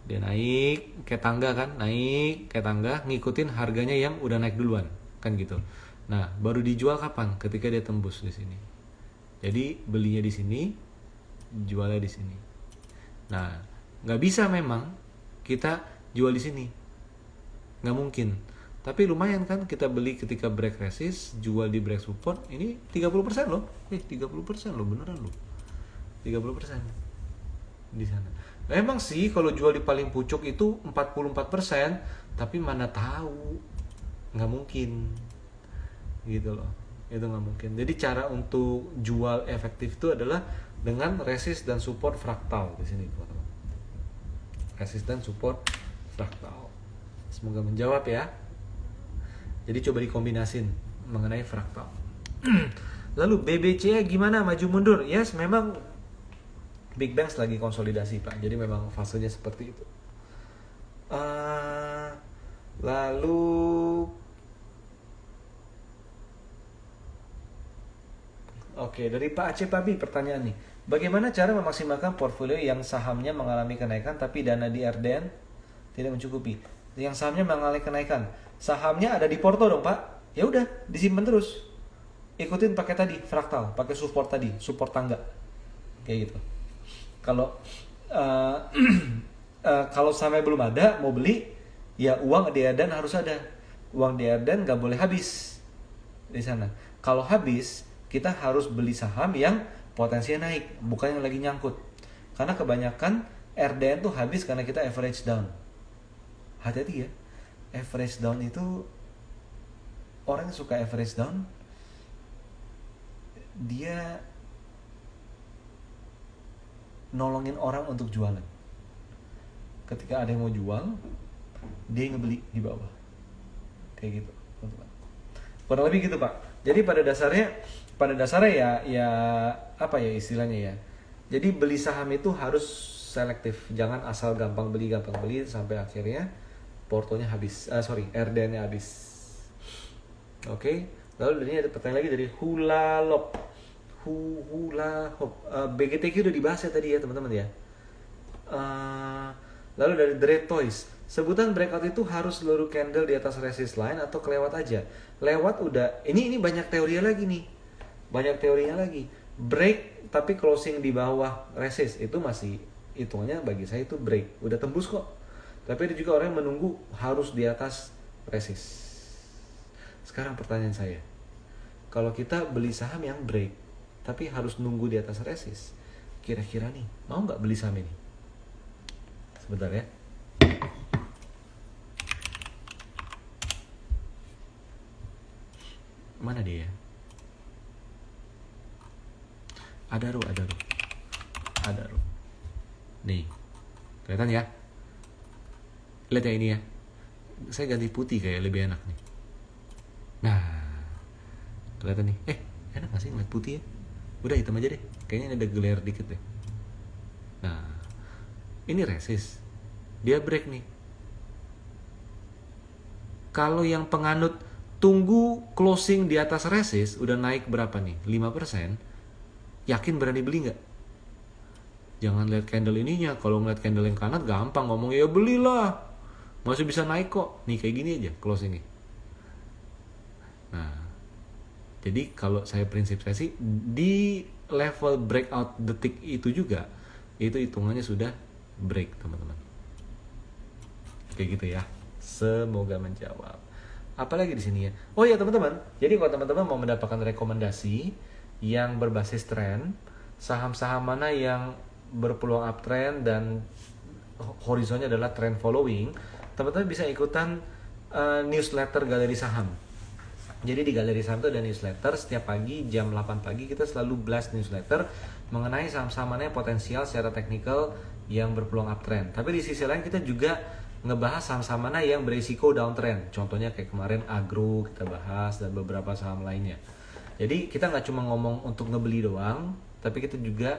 Dia naik kayak tangga kan, naik kayak tangga, ngikutin harganya yang udah naik duluan, kan gitu. Nah, baru dijual kapan? Ketika dia tembus di sini. Jadi belinya di sini, jualnya di sini. Nah, nggak bisa memang kita jual di sini, nggak mungkin. Tapi lumayan kan kita beli ketika break resist, jual di break support, ini 30% loh. 30% loh, beneran loh. 30% di sana. Nah, emang sih kalau jual di paling pucuk itu 44%, tapi mana tahu. Nggak mungkin. Gitu loh. Itu nggak mungkin. Jadi cara untuk jual efektif itu adalah dengan resist dan support fraktal di sini, teman-teman. Resist dan support fraktal. Semoga menjawab ya. Jadi coba dikombinasin mengenai fraktal. Lalu BBCA gimana maju mundur? Yes, memang Big Bangs lagi konsolidasi Pak. Jadi memang fasenya seperti itu. Lalu oke, dari Pak Aceh Pabi pertanyaan nih. Bagaimana cara memaksimalkan portfolio yang sahamnya mengalami kenaikan tapi dana di RDN tidak mencukupi? Yang sahamnya mengalami kenaikan, sahamnya ada di porto dong Pak. Ya udah, disimpan terus. Ikutin pakai tadi fraktal, pakai support tadi, support tangga. Kayak gitu. Kalau kalau sahamnya belum ada, mau beli, ya uang di RDN harus ada. Uang di RDN nggak boleh habis di sana. Kalau habis, kita harus beli saham yang potensinya naik, bukan yang lagi nyangkut. Karena kebanyakan RDN tuh habis karena kita average down. Hati-hati ya, average down itu, orang yang suka average down, dia nolongin orang untuk jualan. Ketika ada yang mau jual, dia ngebeli di bawah. Kayak gitu, teman-teman. Kurang lebih gitu Pak. Jadi pada dasarnya ya apa ya istilahnya ya. Jadi beli saham itu harus selektif, jangan asal gampang beli sampai akhirnya portonya habis. RDN-nya habis. Oke. Lalu ini ada pertanyaan lagi dari Hulalop. BGTQ udah dibahas ya tadi ya teman-teman ya. Lalu dari Dread Toys, sebutan breakout itu harus seluruh candle di atas resist line atau kelewat aja? Lewat udah, ini banyak teorinya lagi nih. Break tapi closing di bawah resist itu masih hitungannya bagi saya itu break, udah tembus kok. Tapi ada juga orang yang menunggu harus di atas resist. Sekarang pertanyaan saya, kalau kita beli saham yang break tapi harus nunggu di atas resist, kira-kira nih mau nggak beli saham ini? Sebentar ya. Mana dia? Adaro. Nih, kelihatan ya? Lihat ya ini ya. Saya ganti putih kayak lebih enak nih. Nah, kelihatan nih. Enak gak sih ngeliat putih ya? Udah hitam aja deh. Kayaknya ada glare dikit deh. Nah, ini resist. Dia break nih. Kalau yang penganut tunggu closing di atas resist, udah naik berapa nih? 5%. Yakin berani beli nggak? Jangan lihat candle ininya. Kalau ngeliat candle yang kanan gampang ngomong ya belilah. Masih bisa naik kok. Nih kayak gini aja closingnya. Nah, jadi kalau prinsip saya sih di level breakout detik itu juga, itu hitungannya sudah break teman-teman. Kayak gitu ya. Semoga menjawab. Apalagi di sini ya. Oh ya teman-teman. Jadi kalau teman-teman mau mendapatkan rekomendasi yang berbasis tren, saham-saham mana yang berpeluang uptrend dan horizonnya adalah trend following, teman-teman bisa ikutan newsletter Galeri Saham. Jadi di Galeri Saham itu ada newsletter setiap pagi jam 8 pagi kita selalu blast newsletter mengenai saham-saham mana yang potensial secara teknikal yang berpeluang uptrend. Tapi di sisi lain kita juga ngebahas saham-saham mana yang berisiko downtrend. Contohnya kayak kemarin agro kita bahas dan beberapa saham lainnya. Jadi kita nggak cuma ngomong untuk ngebeli doang, tapi kita juga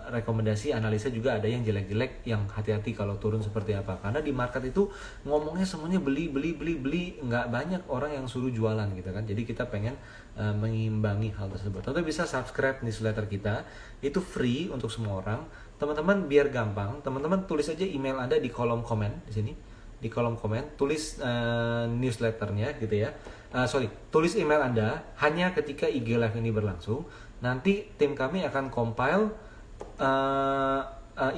rekomendasi analisa juga ada yang jelek-jelek, yang hati-hati kalau turun seperti apa. Karena di market itu ngomongnya semuanya beli, nggak banyak orang yang suruh jualan gitu kan. Jadi kita pengen mengimbangi hal tersebut. Tentu bisa subscribe newsletter kita, itu free untuk semua orang. Teman-teman biar gampang, teman-teman tulis aja email Anda di kolom komen di sini. Di kolom komen tulis newsletternya gitu ya. Tulis email Anda hanya ketika IG Live ini berlangsung. Nanti tim kami akan compile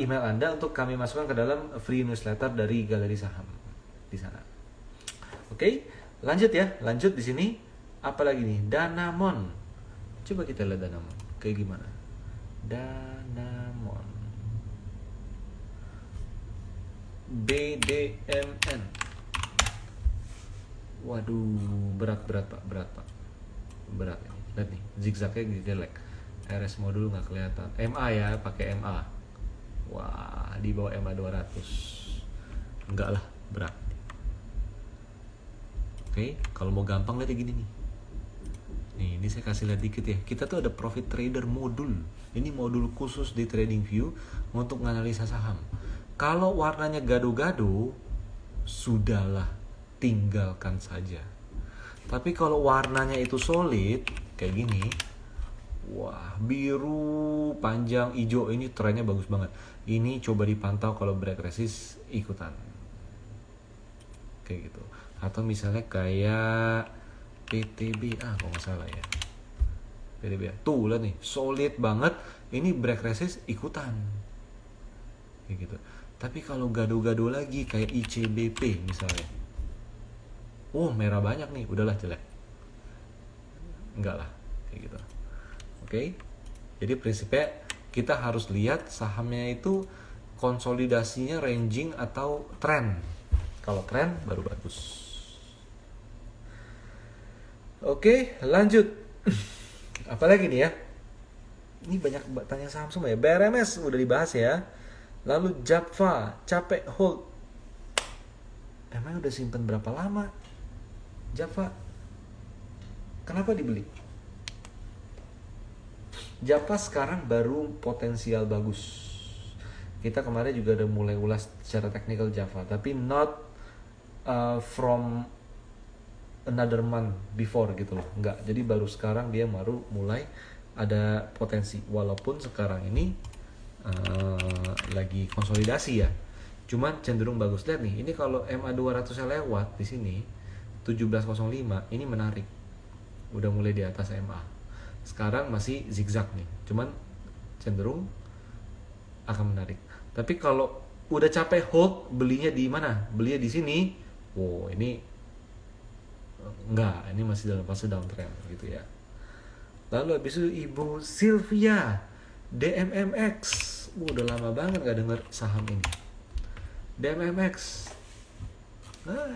email Anda untuk kami masukkan ke dalam free newsletter dari Galeri Saham di sana. Oke, lanjut ya. Lanjut di sini. Apalagi nih? Danamon. Coba kita lihat Danamon. Kayak gimana? Danamon. BDMN. Waduh, berat Pak. Berat ini. Lihat nih, zigzagnya jelek. RS modul nggak kelihatan. MA ya, pakai MA. Wah, di bawah MA 200. Enggak lah, berat. Oke, kalau mau gampang lihat gini nih. Nih, ini saya kasih lihat dikit ya. Kita tuh ada profit trader modul. Ini modul khusus di TradingView untuk menganalisa saham. Kalau warnanya gado-gado, sudahlah, tinggalkan saja. Tapi kalau warnanya itu solid kayak gini, wah, biru, panjang, hijau, ini trennya bagus banget. Ini coba dipantau kalau break resist ikutan. Kayak gitu. Atau misalnya kayak PTBA kalau nggak salah ya. PTBA. Tuh, lihat nih, solid banget. Ini break resist ikutan. Kayak gitu. Tapi kalau gado-gado lagi kayak ICBP misalnya. Merah banyak nih, udahlah jelek. Enggak lah, kayak gitu. Oke. Jadi prinsipnya kita harus lihat sahamnya itu konsolidasinya ranging atau trend. Kalau trend baru bagus. Oke, lanjut. Apalagi nih ya? Ini banyak tanya saham semua ya. BRMS udah dibahas ya. Lalu Java, capek hold. Emang udah simpen berapa lama? Java, kenapa dibeli? Java sekarang baru potensial bagus. Kita kemarin juga udah mulai ulas secara teknikal Java, tapi not from another month before gitu loh. Enggak, jadi baru sekarang dia baru mulai ada potensi. Walaupun sekarang ini lagi konsolidasi ya. Cuman cenderung bagus. Lihat nih, ini kalau MA 200 lewat di sini 1705, ini menarik. Udah mulai di atas MA. Sekarang masih zigzag nih. Cuman cenderung akan menarik. Tapi kalau udah capek hold, belinya di mana? Belinya di sini. Wow, ini enggak, ini masih dalam fase downtrend gitu ya. Lalu habis itu Ibu Sylvia, DMMX. Udah lama banget gak denger saham ini. DMMX.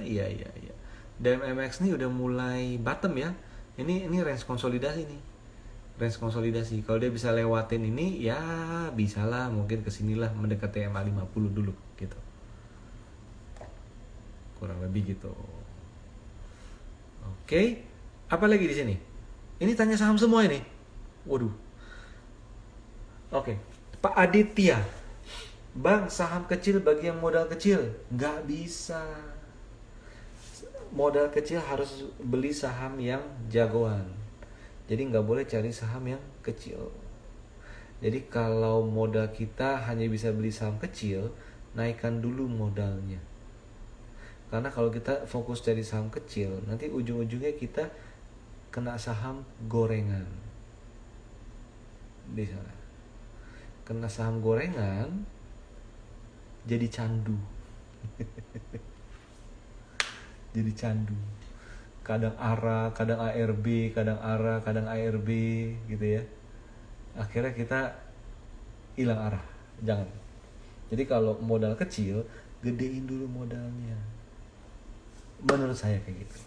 Iya. DMMX nih udah mulai bottom ya. Ini range konsolidasi nih. Range konsolidasi. Kalau dia bisa lewatin ini ya bisalah mungkin kesinilah mendekati MA 50 dulu gitu. Kurang lebih gitu. Oke. Apa lagi di sini? Ini tanya saham semua ini. Waduh. Oke. Pak Aditya. Bang, saham kecil bagi yang modal kecil. Nggak bisa. Modal kecil harus beli saham yang jagoan. Jadi nggak boleh cari saham yang kecil. Jadi kalau modal kita hanya bisa beli saham kecil, naikkan dulu modalnya. Karena kalau kita fokus cari saham kecil, nanti ujung-ujungnya kita kena saham gorengan. Di sana. Kena saham gorengan, jadi candu. Jadi candu. Kadang ARA, kadang ARB, kadang ARA, kadang ARB gitu ya. Akhirnya kita hilang arah. Jangan. Jadi kalau modal kecil, gedein dulu modalnya. Menurut saya kayak gitu.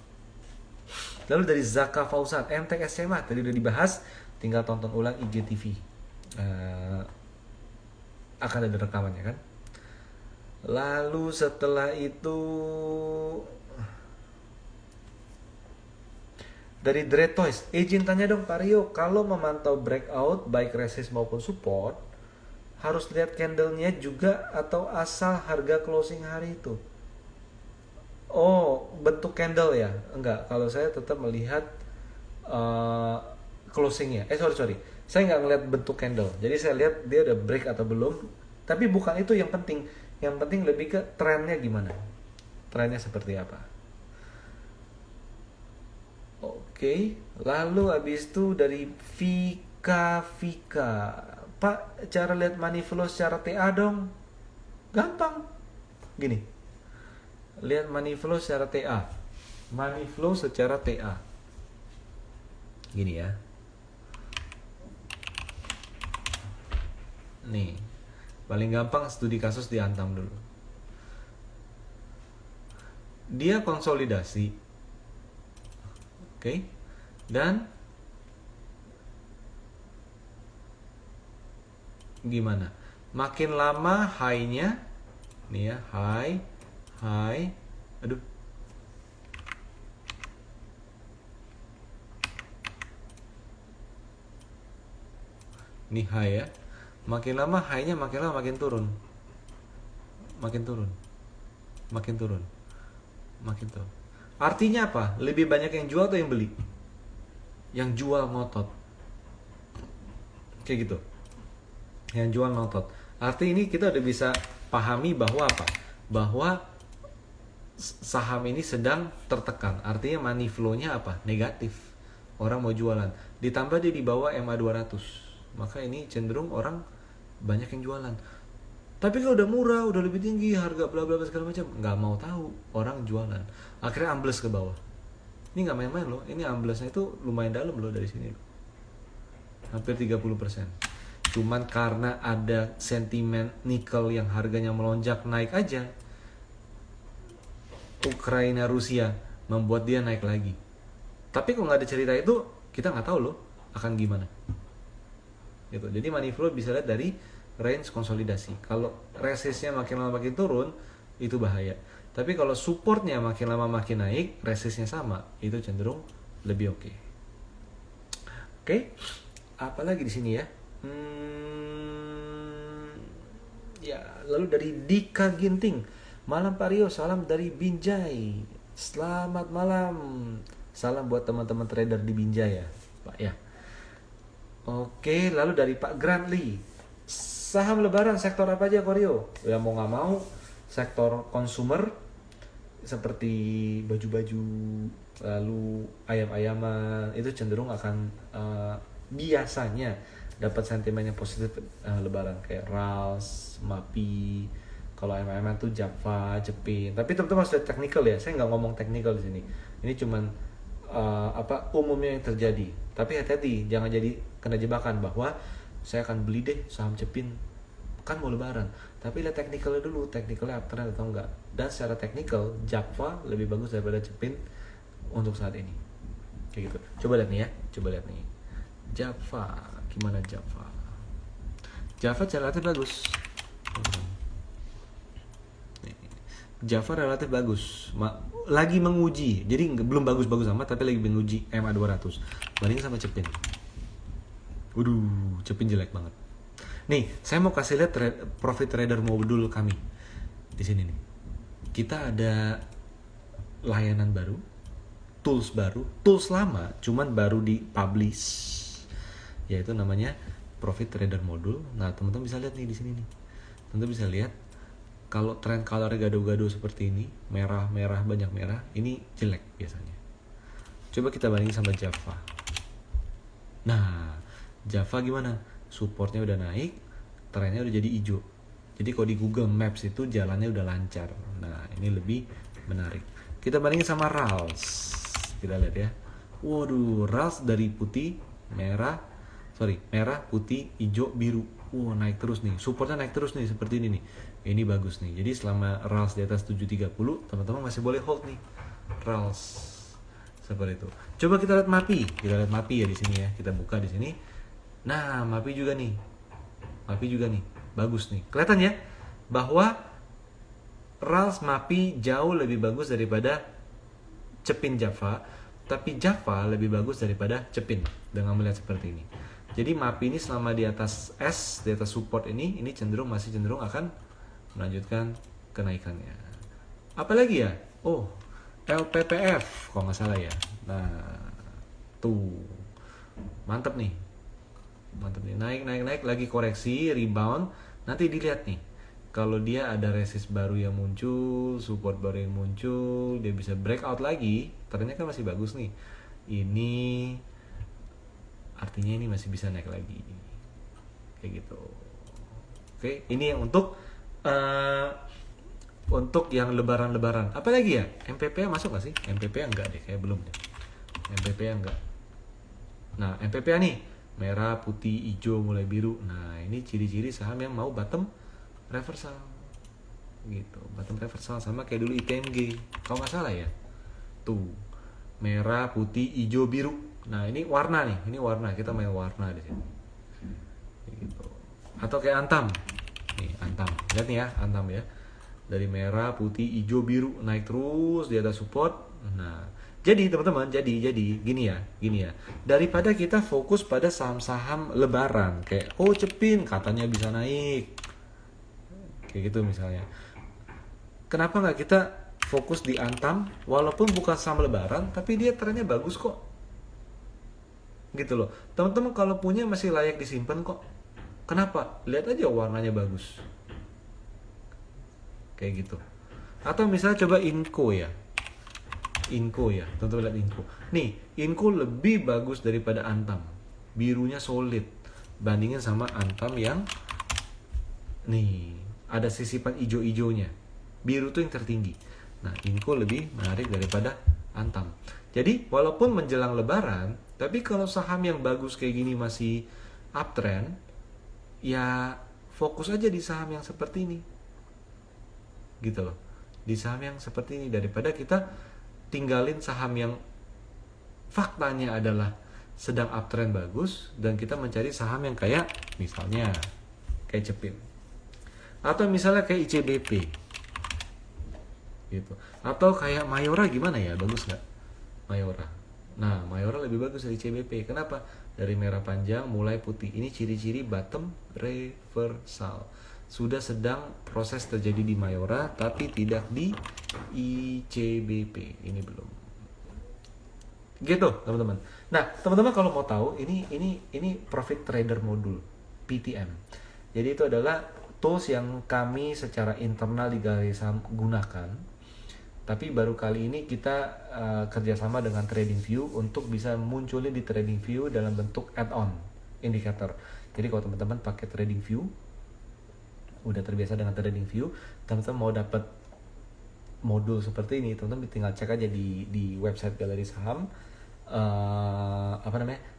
Lalu dari Zaka Fauzan, MTK SMA tadi udah dibahas, tinggal tonton ulang IGTV. Akan ada rekamannya kan. Lalu setelah itu dari Dread Toys, izin tanya dong Pak Rio, kalau memantau breakout baik resist maupun support, harus lihat candlenya juga atau asal harga closing hari itu? Oh, bentuk candle ya? Enggak, kalau saya tetap melihat closingnya. Sorry. Saya nggak ngeliat bentuk candle. Jadi saya lihat dia udah break atau belum. Tapi bukan itu yang penting. Yang penting lebih ke trennya gimana. Trennya seperti apa. Oke. Lalu habis itu dari Vika. Pak, cara lihat money flow secara TA dong. Gampang. Gini. Lihat money flow secara TA. Money flow secara TA. Gini ya. Nih. Paling gampang studi kasus dihantam dulu. Dia konsolidasi. Oke. Dan gimana? Makin lama high-nya nih ya, high. Aduh. Ini high ya. Makin lama high-nya makin lama makin turun. Makin turun. Artinya apa? Lebih banyak yang jual atau yang beli? Yang jual ngotot. Kayak gitu. Yang jual ngotot. Arti ini kita udah bisa pahami bahwa apa? Bahwa saham ini sedang tertekan. Artinya money flow-nya apa? Negatif. Orang mau jualan. Ditambah dia di bawah MA 200. Maka ini cenderung orang banyak yang jualan. Tapi kalau udah murah, udah lebih tinggi harga bla bla segala macam, nggak mau tahu, orang jualan. Akhirnya ambles ke bawah. Ini nggak main-main loh. Ini amblesnya itu lumayan dalam loh dari sini. Hampir 30%. Cuman karena ada sentimen nikel yang harganya melonjak naik aja, Ukraina Rusia membuat dia naik lagi. Tapi kalau nggak ada cerita itu, kita nggak tahu loh akan gimana. Gitu. Jadi money flow bisa lihat dari range konsolidasi. Kalau resistnya makin lama makin turun, itu bahaya. Tapi kalau supportnya makin lama makin naik, resistnya sama, itu cenderung lebih oke. Oke, apalagi di sini ya? Ya, lalu dari Dika Ginting, malam Pak Rio, salam dari Binjai. Selamat malam, salam buat teman-teman trader di Binjai ya, Pak ya. Oke, lalu dari Pak Grandly, saham lebaran sektor apa aja Korio? Ya mau nggak mau, sektor consumer seperti baju-baju, lalu ayam-ayaman itu cenderung akan biasanya dapat sentimen yang positif lebaran kayak Rals, Mapi. Kalau ayam-ayaman tuh Java, Jepin. Tapi teman-teman harus lihat technical ya. Saya nggak ngomong technical di sini. Ini cuman umumnya yang terjadi. Tapi hati-hati, jangan jadi kena jebakan bahwa saya akan beli deh saham Jepin, kan mau lebaran. Tapi lihat technicalnya dulu, technicalnya uptrend atau enggak. Dan secara technical, Java lebih bagus daripada Jepin untuk saat ini. Kayak gitu. Coba lihat nih ya, Java, gimana Java? Java relatif bagus. Java relatif bagus, lagi menguji, jadi belum bagus-bagus amat, tapi lagi menguji MA 200. Bandingin sama Jepin. Waduh, Jepin jelek banget. Nih, saya mau kasih lihat profit trader modul kami di sini nih. Kita ada layanan baru, tools lama, cuman baru di publish, yaitu namanya profit trader modul. Nah, teman-teman bisa lihat nih di sini nih. Teman-teman bisa lihat. Kalau trend color gado-gado seperti ini, merah-merah, banyak merah, ini jelek biasanya. Coba kita bandingin sama Java. Nah, Java gimana? Supportnya udah naik, trennya udah jadi hijau. Jadi kalau di Google Maps itu jalannya udah lancar. Nah, ini lebih menarik. Kita bandingin sama Rals. Kita lihat ya. Waduh, Rals dari merah, putih, hijau, biru. naik terus nih, supportnya naik terus nih seperti ini nih. Ini bagus nih. Jadi selama RALS di atas 730, teman-teman masih boleh hold nih RALS seperti itu. Coba kita lihat MAPI ya di sini ya. Kita buka di sini. Nah, MAPI juga nih, bagus nih. Kelihatan ya bahwa RALS MAPI jauh lebih bagus daripada Cepin Java, tapi Java lebih bagus daripada Cepin dengan melihat seperti ini. Jadi MAPI ini selama di atas S, di atas support ini masih cenderung akan melanjutkan kenaikannya. Apalagi ya? Oh, LPPF kalau nggak salah ya. Nah, tuh mantep nih, naik lagi koreksi, rebound. Nanti dilihat nih, kalau dia ada resist baru yang muncul, support baru yang muncul, dia bisa breakout lagi, trennya kan masih bagus nih. Ini artinya ini masih bisa naik lagi, kayak gitu. Oke, ini yang untuk yang lebaran. Apalagi ya? MPPA masuk nggak sih? MPPA enggak deh, kayak belum deh. MPPA enggak. Nah, MPPA nih merah, putih, hijau, mulai biru. Nah, ini ciri-ciri saham yang mau bottom reversal gitu. Bottom reversal sama kayak dulu ITMG kalau nggak salah ya. Tuh merah, putih, hijau, biru. Nah, ini warna nih, kita main warna di sini gitu. Atau kayak Antam nih, lihat nih ya, Antam ya, dari merah, putih, hijau, biru, naik terus di atas support. Nah, jadi teman-teman, jadi gini ya, daripada kita fokus pada saham-saham lebaran kayak Cepin katanya bisa naik kayak gitu misalnya, kenapa nggak kita fokus di Antam walaupun bukan saham lebaran tapi dia trennya bagus kok gitu loh. Teman-teman kalau punya masih layak disimpan kok. Kenapa? Lihat aja warnanya bagus kayak gitu. Atau misalnya coba Inco ya, teman-teman lihat Inco nih. Inco lebih bagus daripada Antam, birunya solid bandingin sama Antam yang nih ada sisipan hijau-hijaunya, biru tuh yang tertinggi. Nah, Inco lebih menarik daripada Antam. Jadi walaupun menjelang lebaran, tapi kalau saham yang bagus kayak gini masih uptrend, ya fokus aja di saham yang seperti ini gitu loh, di saham yang seperti ini, daripada kita tinggalin saham yang faktanya adalah sedang uptrend bagus dan kita mencari saham yang kayak misalnya kayak Cepin atau misalnya kayak ICBP gitu, atau kayak Mayora. Gimana ya, bagus nggak Mayora? Nah, Mayora lebih bagus dari ICBP. Kenapa? Dari merah panjang mulai putih. Ini ciri-ciri bottom reversal. Sudah sedang proses terjadi di Mayora tapi tidak di ICBP. Ini belum. Gitu, teman-teman. Nah, teman-teman kalau mau tahu, ini Profit Trader Module PTM. Jadi itu adalah tools yang kami secara internal di Galeri Saham gunakan. Tapi baru kali ini kita kerjasama dengan TradingView untuk bisa munculin di TradingView dalam bentuk add-on indikator. Jadi kalau teman-teman pakai TradingView, udah terbiasa dengan TradingView, teman-teman mau dapat modul seperti ini, teman-teman tinggal cek aja di website Galeri Saham,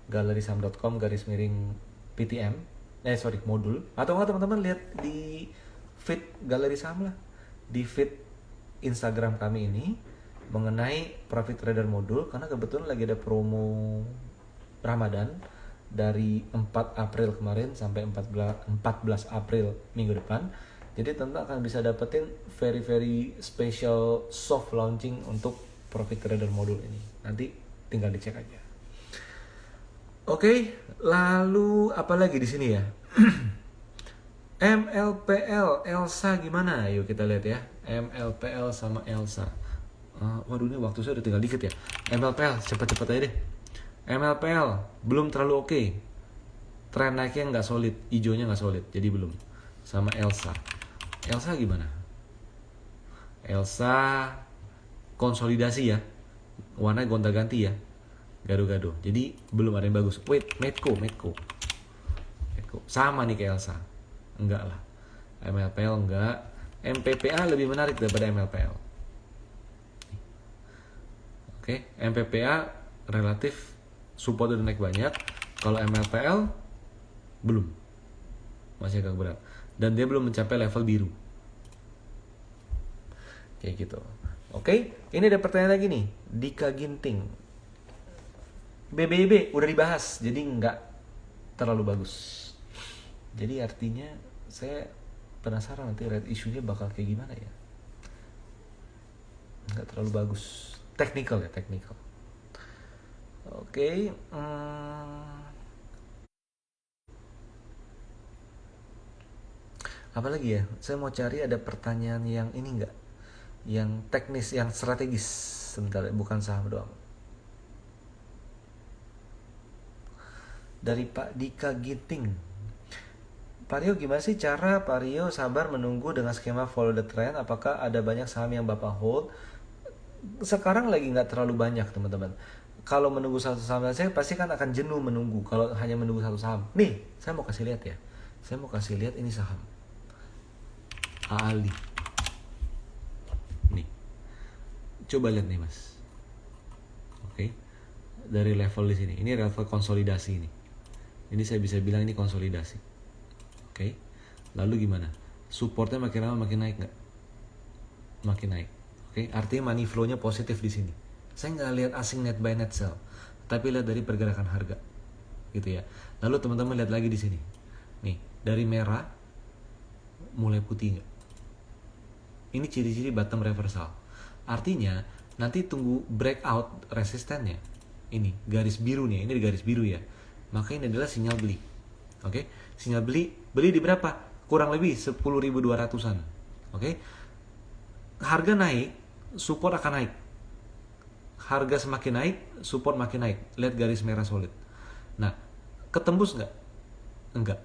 galerisaham.com/PTM, modul. Atau enggak teman-teman lihat di feed Galeri Saham lah, di feed Instagram kami ini mengenai Profit Trader Modul, karena kebetulan lagi ada promo Ramadan dari 4 April kemarin sampai 14 April minggu depan. Jadi teman-teman akan bisa dapetin very special soft launching untuk Profit Trader Modul ini. Nanti tinggal dicek aja. Oke, lalu apa lagi di sini ya? MLPL, Elsa gimana? Yuk kita lihat ya. MLPL sama Elsa. Waduh, ini waktu saya udah tinggal dikit ya. MLPL, cepat-cepat aja deh. MLPL belum terlalu oke. Tren naiknya nggak solid, hijaunya nggak solid, jadi belum. Sama Elsa gimana? Elsa konsolidasi ya, warna gonta-ganti ya, gado-gado. Jadi belum ada yang bagus. Wait, Medco sama nih kayak Elsa. Enggak lah. MLPL enggak. MPPA lebih menarik daripada MLPL. Oke, MPPA relatif support udah naik banyak. Kalau MLPL belum. masih agak berat. Dan dia belum mencapai level biru. Kayak gitu. Oke, ini ada pertanyaan lagi nih. Dika Ginting. BBB udah dibahas, jadi nggak terlalu bagus. Jadi artinya saya penasaran nanti red issue-nya bakal kayak gimana ya. Nggak terlalu bagus. Technical ya, technical. Oke. Apalagi ya, saya mau cari ada pertanyaan yang ini nggak, yang teknis, yang strategis. Sebentar, bukan saham doang. Dari Pak Dika Ginting. Pak Rio, gimana sih cara Pak Rio sabar menunggu dengan skema follow the trend? Apakah ada banyak saham yang Bapak hold? Sekarang lagi nggak terlalu banyak, teman-teman. Kalau menunggu satu saham saya pasti kan akan jenuh menunggu kalau hanya menunggu satu saham. Nih, saya mau kasih lihat ya. Saya mau kasih lihat ini saham Ali. Nih. Coba lihat nih, Mas. Oke. Dari level di sini. Ini level konsolidasi ini. Ini saya bisa bilang ini konsolidasi. Oke. Lalu gimana? Supportnya makin lama makin naik nggak? Makin naik. Oke. Artinya money flow-nya positif di sini. Saya nggak lihat asing net buy net sell, tapi lihat dari pergerakan harga, gitu ya. Lalu teman-teman lihat lagi di sini, nih dari merah mulai putih nggak? Ini ciri-ciri bottom reversal. Artinya nanti tunggu breakout resistennya. Ini garis biru nih, ini garis biru ya. Maka ini adalah sinyal beli. Oke, sinyal beli di berapa? Kurang lebih 10.200-an. Oke, harga naik, support akan naik. Harga semakin naik, support makin naik. Lihat garis merah solid. Nah, ketembus nggak? Enggak.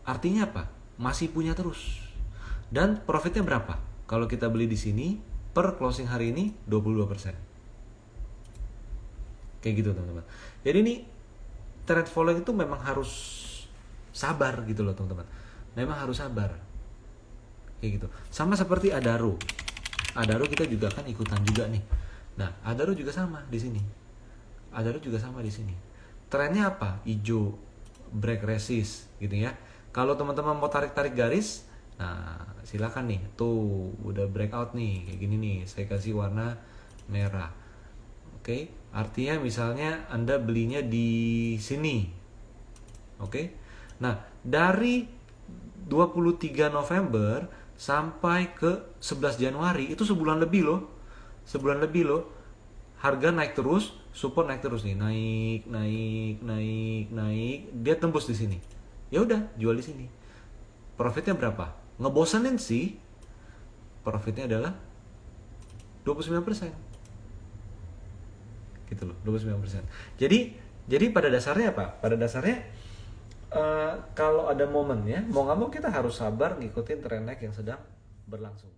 Artinya apa? Masih punya terus. Dan profitnya berapa? Kalau kita beli di sini, per closing hari ini 22%. Kayak gitu, teman-teman. Jadi ini trend following itu memang harus sabar gitu loh, teman-teman. Memang harus sabar. Kayak gitu. Sama seperti Adaro. Adaro kita juga kan ikutan juga nih. Nah, Adaro juga sama di sini. Adaro juga sama di sini. Trennya apa? Hijau, break resist gitu ya. Kalau teman-teman mau tarik-tarik garis, nah silakan nih. Tuh, udah breakout nih, kayak gini nih. Saya kasih warna merah. Oke, artinya misalnya Anda belinya di sini. Oke. Nah, dari 23 November sampai ke 11 Januari itu sebulan lebih loh. Harga naik terus, support naik terus nih, naik, dia tembus di sini. Ya udah, jual di sini. Profitnya berapa? Ngebosenin sih. Profitnya adalah 29%. Gitu loh, 29%. Jadi pada dasarnya apa? Pada dasarnya kalau ada momen ya, mau nggak mau kita harus sabar ngikutin tren naik yang sedang berlangsung.